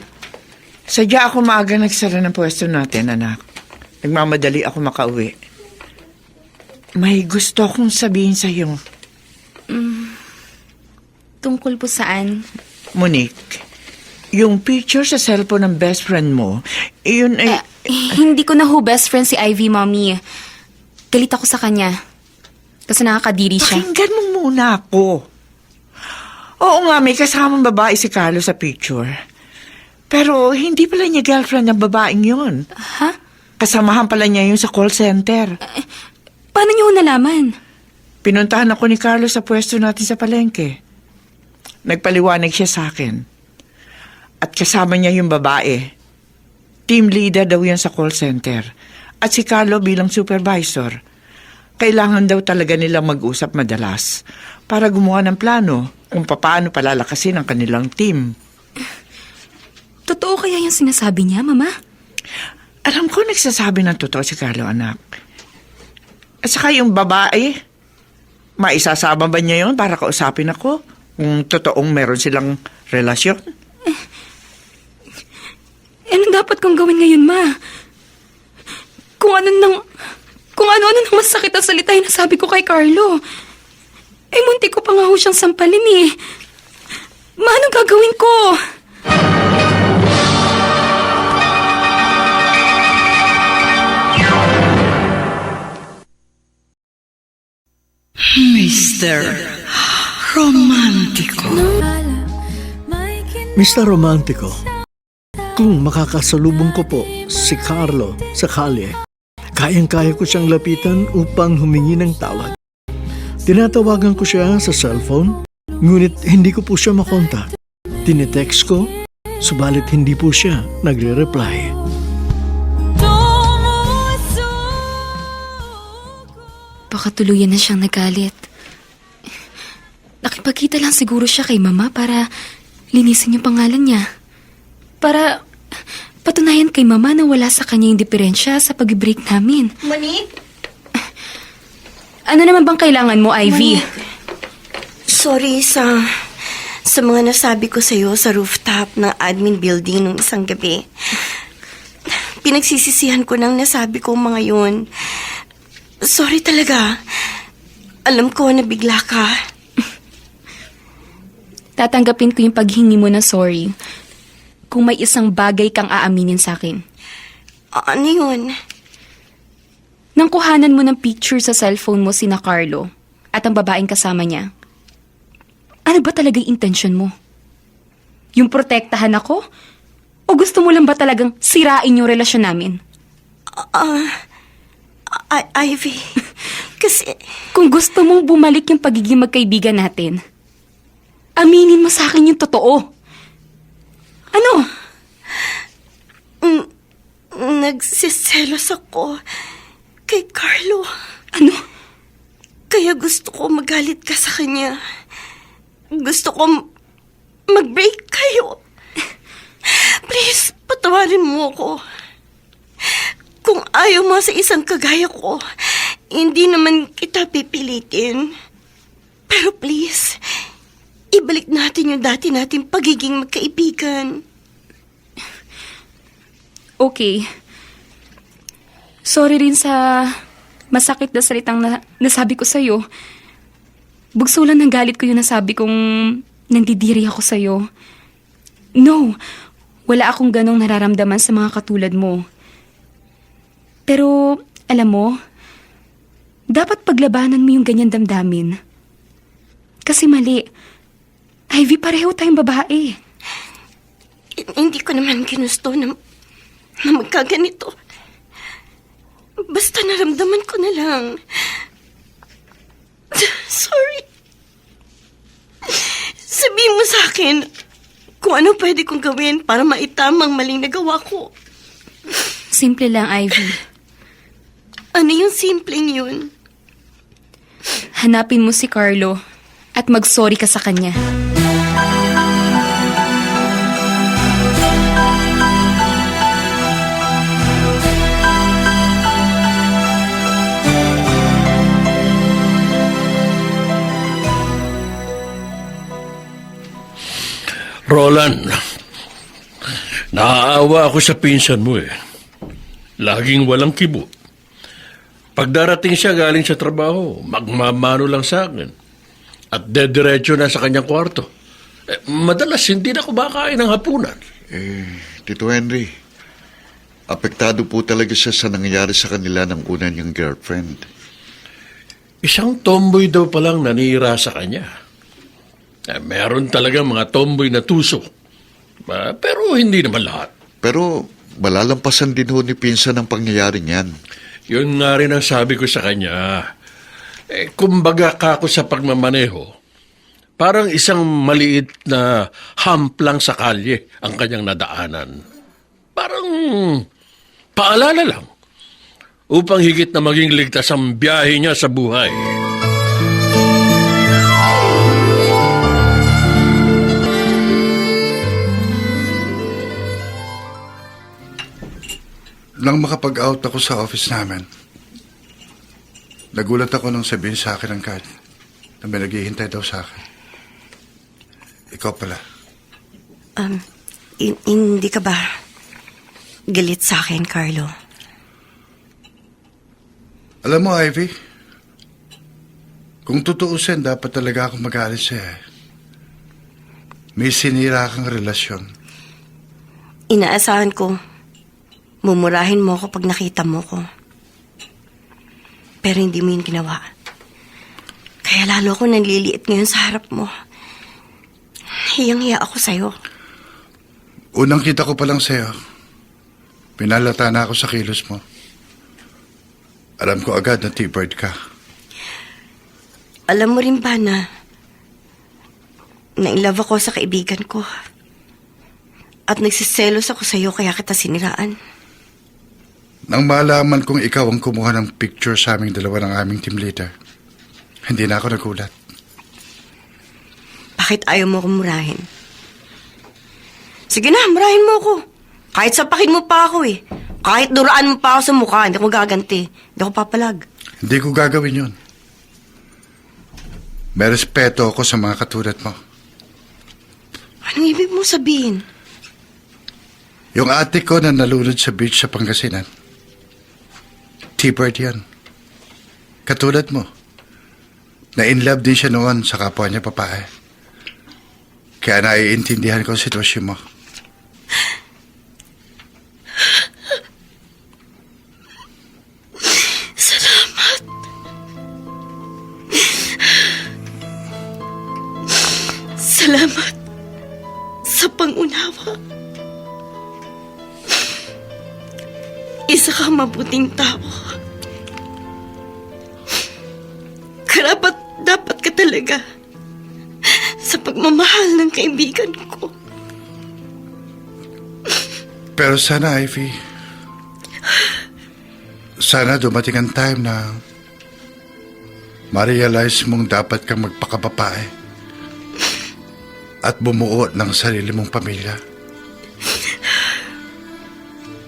Sadya ako maaga nagsara ng pwesto natin, anak. Nagmamadali ako makauwi. May gusto akong sabihin sa'yo. Tungkol po saan? Monique, yung picture sa cellphone ng best friend mo, iyon ay... Hindi ko na ho best friend si Ivy, Mommy. Galit ako sa kanya. Kasi nakakadiri siya. Pakinggan mo muna ako. Oo nga, may kasamang babae si Carlo sa picture. Pero hindi pala niya girlfriend ng babaeng yun. Ha? Kasamahan pala niya yun sa call center. Paano niyo ho nalaman? Pinuntahan ako ni Carlo sa pwesto natin sa palengke. Nagpaliwanag siya sa akin. At kasama niya yung babae. Team leader daw yan sa call center. At si Carlo bilang supervisor. Kailangan daw talaga nilang mag-usap madalas para gumawa ng plano kung paano palalakasin ang kanilang team. Totoo kaya yung sinasabi niya, Mama? Alam ko nagsasabi ng totoo si Carlo, anak. At saka yung babae, maisasama ba niya yun para kausapin ako kung totoong meron silang relasyon? Anong dapat kong gawin ngayon, Ma? Kung ano-ano nang masakit ang salita yung nasabi ko kay Carlo. Munti ko pa nga ho siyang sampalin eh. Ma, anong gagawin ko? Mr. Romantico, kung makakasalubong ko po si Carlo sa kalye, kayang-kaya ko siyang lapitan upang humingi ng tawad. Tinatawagan ko siya sa cellphone, ngunit hindi ko po siya makontak. Tinetext ko, subalit hindi po siya nagre-reply. Baka tuluyan na siyang nagalit. Nakipagkita lang siguro siya kay Mama para linisin yung pangalan niya. Para patunayan kay Mama na wala sa kanya yung diferensya sa pag-break namin. Monique? Ano naman bang kailangan mo, Ivy? Monique, sorry sa mga nasabi ko sa'yo sa rooftop ng admin building nung isang gabi. Pinagsisisihan ko nang nasabi ko mga yun. Sorry talaga. Alam ko na bigla ka. Tatanggapin ko yung paghingi mo na sorry kung may isang bagay kang aaminin sa akin. Ano yun? Nang kuhanan mo ng picture sa cellphone mo sina Carlo at ang babaeng kasama niya, ano ba talaga yung intention mo? Yung protektahan ako? O gusto mo lang ba talagang sirain yung relasyon namin? Ivy, kasi... Kung gusto mong bumalik yung pagiging magkaibigan natin, aminin mo sa akin yung totoo. Ano? Nagsiselos ako kay Carlo. Ano? Kaya gusto ko magalit ka sa kanya. Gusto ko mag-break kayo. Please, patawarin mo ako. Kung ayaw mo sa isang kagaya ko, hindi naman kita pipilitin. Pero please, ibalik natin yung dati nating pagiging magkaibigan. Okay. Sorry rin sa masakit na salitang nasabi ko sa'yo. Bugso lang ng galit ko yung nasabi kong nandidiri ako sa'yo. No, wala akong ganong nararamdaman sa mga katulad mo. Pero, alam mo, dapat paglabanan mo yung ganyan damdamin. Kasi mali. Ivy, pareho tayong babae. Hindi ko naman ginusto na magkaganito. Basta naramdaman ko na lang. Sorry. Sabihin mo sa akin kung ano pwede kong gawin para maitamang maling nagawa ko. Simple lang, Ivy. Ano yung simpleng yun? Hanapin mo si Carlo at mag-sorry ka sa kanya. Roland, naaawa ako sa pinsan mo eh. Laging walang kibo. Pagdarating siya galing sa trabaho, magmamano lang sa akin. At dediretso na sa kanyang kwarto. Madalas hindi na kumakain ng hapunan. Tito Henry, apektado po talaga siya sa nangyayari sa kanila ng una niyang girlfriend. Isang tomboy daw palang nanira sa kanya. Meron talaga mga tomboy na tuso. Pero hindi naman lahat. Pero malalampasan din ho ni pinsan ang pangyayari niyan. Yun nga rin ang sabi ko sa kanya. Kumbaga kako sa pagmamaneho, parang isang maliit na hump lang sa kalye ang kanyang nadaanan. Parang paalala lang upang higit na maging ligtas ang biyahe niya sa buhay. Nang makapag-out ako sa office namin, nagulat ako nang sabihin sa akin ng guard na may naghihintay daw sa akin. Ikaw pala. Hindi ka ba galit sa akin, Carlo? Alam mo, Ivy, kung tutuusin, dapat talaga akong mag-aalis eh. May sinira kang relasyon. Inaasahan ko, mumurahin mo ako pag nakita mo ko. Pero hindi mo yun ginawa. Kaya lalo ako nanliliit ngayon sa harap mo. Hiyang-hiya ako sa'yo. Unang kita ko pa lang sa'yo, pinalata na ako sa kilos mo. Alam ko agad na T-bird ka. Alam mo rin ba na in-love ako sa kaibigan ko? At nagsiselos ako sa'yo kaya kita siniraan. Nang malaman kong ikaw ang kumuha ng picture sa aming dalawa ng aming team leader, hindi na ako nagulat. Bakit ayaw mo akong murahin? Sige na, murahin mo ako. Kahit sapakin mo pa ako eh. Kahit duraan mo pa ako sa mukha, hindi ako gaganti. Hindi ako papalag. Hindi ko gagawin yun. May respeto ako sa mga katulad mo. Anong ibig mo sabihin? Yung ate ko na nalunod sa beach sa Pangasinan, T-bird yan. Katulad mo. Na-in-love din siya noon sa kapwa niya babae. Kaya naiintindihan ko ang sitwasyon mo. Salamat sa pangunawa. Isa kang mabuting tao. Dapat ka talaga sa pagmamahal ng kaibigan ko. Pero sana, Ivy, sana dumating ang time na ma-realize mong dapat kang magpakababae at bumuo ng sarili mong pamilya.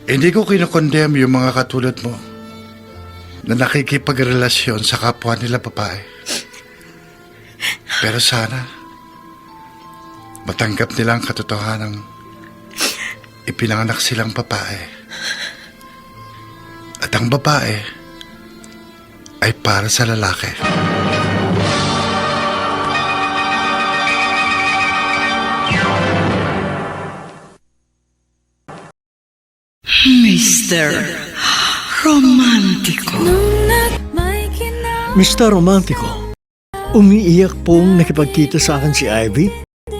Hindi ko kinokondem yung mga katulad mo na nakikipagrelasyon sa kapwa nila babae. Pero sana matanggap nila ang katotohanang ipinanganak silang babae. At ang babae ay para sa lalaki. Mr. Romantico. Mr. Romantico, umiiyak pong nakipagkita sa akin si Ivy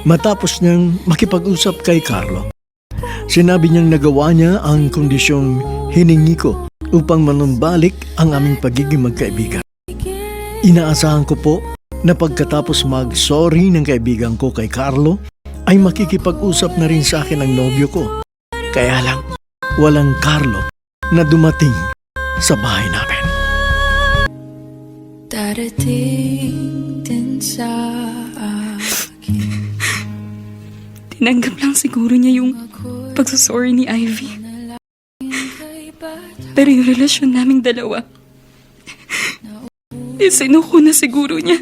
matapos niyang makipag-usap kay Carlo. Sinabi niyang nagawa niya ang kondisyong hiningi ko upang manumbalik ang aming pagiging magkaibigan. Inaasahan ko po na pagkatapos mag-sorry ng kaibigan ko kay Carlo, ay makikipag-usap na rin sa akin ang nobyo ko. Kaya lang, walang Carlo na dumating sa bahay namin. Darating din sa akin. Tinanggap lang siguro niya yung pagsusorry ni Ivy. Pero yung relasyon naming dalawa, isinuko na siguro niya.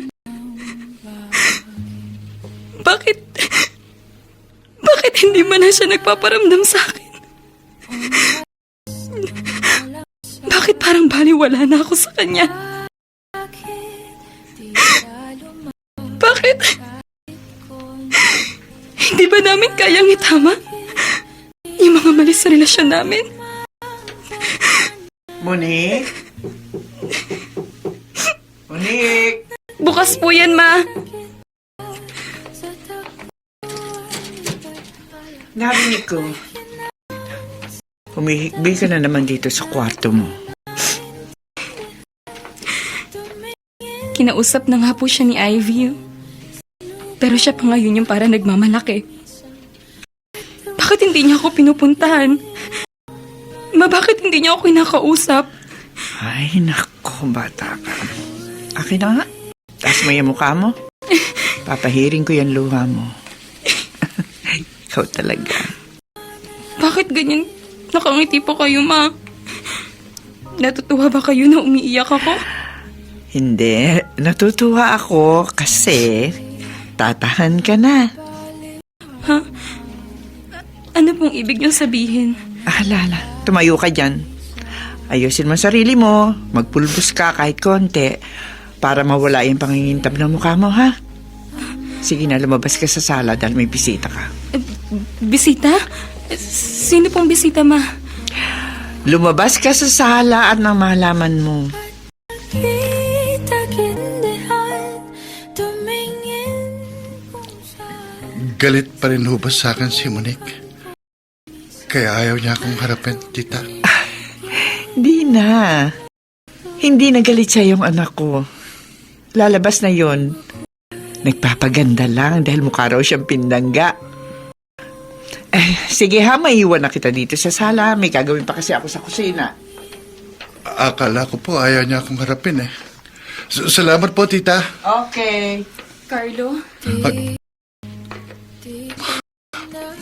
Bakit hindi man na siya nagpaparamdam sa akin? Bakit parang baliwala na ako sa kanya? Bakit? Hindi ba namin kayang itama yung mga mali sa relasyon namin? Monique? Monique? Bukas po yan, Ma. Narinig ko. Humihikbi ka na naman dito sa kwarto mo. Kinausap na nga po siya ni Ivy. Pero siya pa ngayon yung para nagmamalaki. Bakit hindi niya ako pinupuntahan? Ma, bakit hindi niya ako kinakausap? Ay, nako, bata ka. Akin na nga. Taas mo yung mukha mo. Papahiring ko yung luha mo. Ikaw talaga. Bakit ganyan nakangiti po kayo, Ma? Natutuwa ba kayo na umiiyak ako? Hindi. Natutuwa ako kasi tatahan ka na. Ano pong ibig niyong sabihin? Lala, tumayo ka dyan. Ayusin mo ang sarili mo. Magpulbos ka kahit konti para mawala yung pangingintab ng mukha mo, ha? Sige na, lumabas ka sa sala dahil may bisita ka. Bisita? Sino pong bisita, ma? Lumabas ka sa sala at nang malaman mo. Galit pa rin ho ba sa akin si Monique? Kaya ayaw niya akong harapin, tita. Di na. Hindi nagalit siya yung anak ko. Lalabas na yon. Nagpapaganda lang dahil mukha raw siyang pindangga. Sige ha, maiwan na kita dito sa sala. May gagawin pa kasi ako sa kusina. Akala ko po ayaw niya akong harapin eh. Salamat po, tita. Okay. Carlo?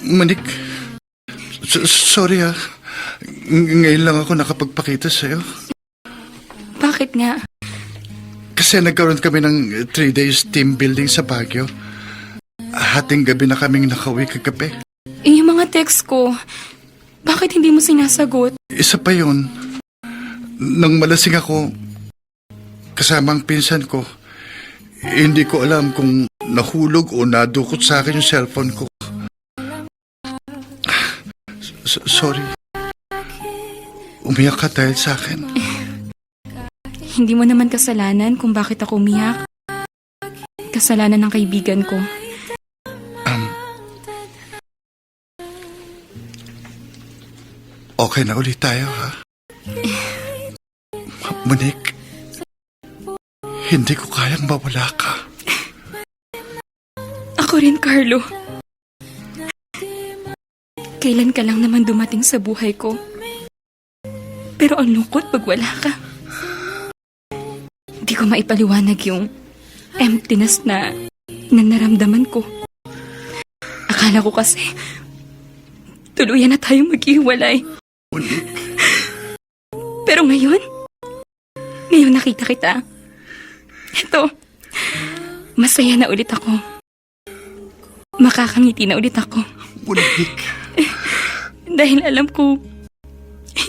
Monique, sorry ha. Ngayon lang ako nakapagpakita sa'yo. Bakit nga? Kasi nagkaroon kami ng 3 days team building sa Baguio. Hating gabi na kaming nakauwi kagabi. Yung mga text ko, bakit hindi mo sinasagot? Isa pa yun. Nang malasing ako, kasama ang pinsan ko, hindi ko alam kung nahulog o nadukot sa akin yung cellphone ko. Sorry. Umiyak ka dahil sa akin. Hindi mo naman kasalanan kung bakit ako umiyak. Kasalanan ng kaibigan ko. Okay na ulit tayo, ha? Monique, hindi ko kayang mawala ka. Ako rin, Carlo. Kailan ka lang naman dumating sa buhay ko. Pero ang lungkot pag wala ka. Hindi ko maipaliwanag yung emptiness na naramdaman ko. Akala ko kasi tuluyan na tayong maghiwalay. Pero ngayon nakita kita. Eto, masaya na ulit ako. Makakangiti na ulit ako. Monique. Dahil alam ko,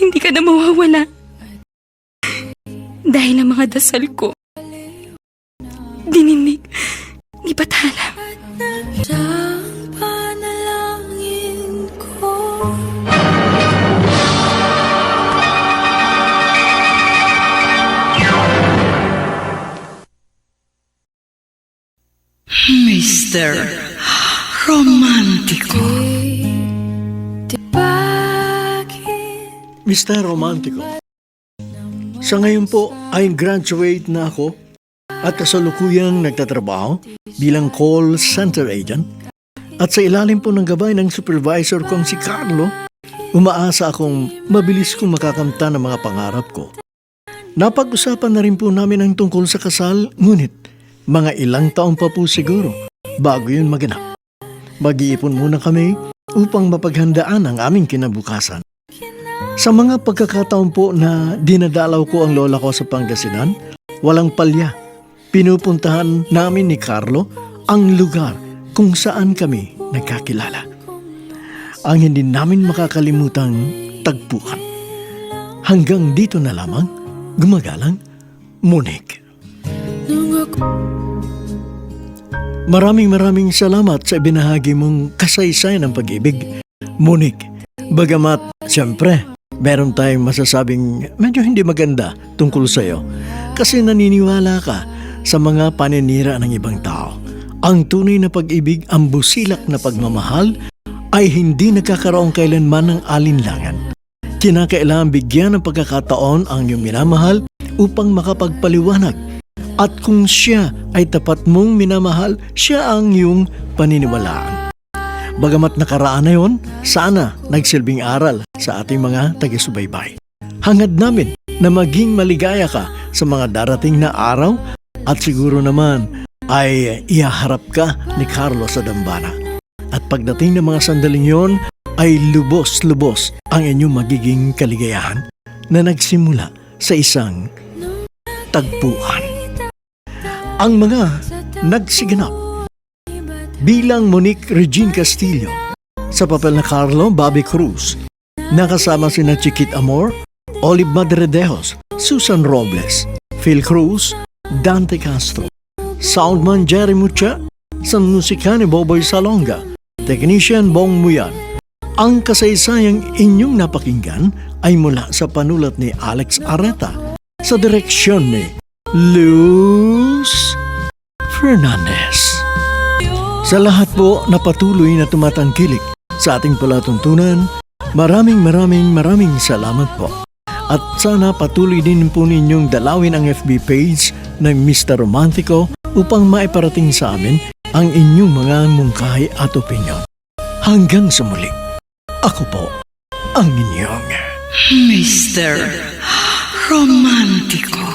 hindi ka na mawawala. Dahil ang mga dasal ko, dininig ni Bathala. Mr. Romantico. Mr. Romantico, sa ngayon po ay graduate na ako at kasalukuyang nagtatrabaho bilang call center agent at sa ilalim po ng gabay ng supervisor kong si Carlo, umaasa akong mabilis kong makakamta ng mga pangarap ko. Napag-usapan na rin po namin ang tungkol sa kasal, ngunit mga ilang taon pa po siguro bago yun maganap. Mag-iipon muna kami upang mapaghandaan ang aming kinabukasan. Sa mga pagkakataon po na dinadalaw ko ang lola ko sa Pangasinan, walang palya. Pinupuntahan namin ni Carlo ang lugar kung saan kami nagkakilala. Ang hindi namin makakalimutang tagpuan. Hanggang dito na lamang, gumagalang Monique. Maraming salamat sa ibinahagi mong kasaysayan ng pag-ibig, Monique. Bagamat, siyempre, meron tayong masasabing medyo hindi maganda tungkol sa iyo kasi naniniwala ka sa mga paninira ng ibang tao. Ang tunay na pag-ibig, ang busilak na pagmamahal ay hindi nagkakaroon kailanman ng alinlangan. Kinakailangan bigyan ng pagkakataon ang iyong minamahal upang makapagpaliwanag. At kung siya ay tapat mong minamahal, siya ang iyong paniniwalaan. Bagamat nakaraan na yon, sana nagsilbing aral sa ating mga taga-subaybay. Hangad namin na maging maligaya ka sa mga darating na araw at siguro naman ay ihaharap ka ni Carlo sa dambana. At pagdating ng mga sandaling yon ay lubos-lubos ang inyong magiging kaligayahan na nagsimula sa isang tagpuan. Ang mga nagsiganap bilang Monique Regine Castillo sa papel na Carlo Bobby Cruz, nakasama sina Chiquit Amor, Olive Madredejos, Susan Robles, Phil Cruz, Dante Castro, Soundman Jerry Mucha, San Musika ni Boboy Salonga, Technician Bong Muyan. Ang kasaysayang inyong napakinggan ay mula sa panulat ni Alex Areta sa direksyon ni Luz Fernandez. Sa lahat po na patuloy na tumatangkilik sa ating palatuntunan, maraming salamat po. At sana patuloy din po ninyong dalawin ang FB page ng Mr. Romantico upang maiparating sa amin ang inyong mga mungkahi at opinyon. Hanggang sa muli, ako po ang inyong Mr. Romantico.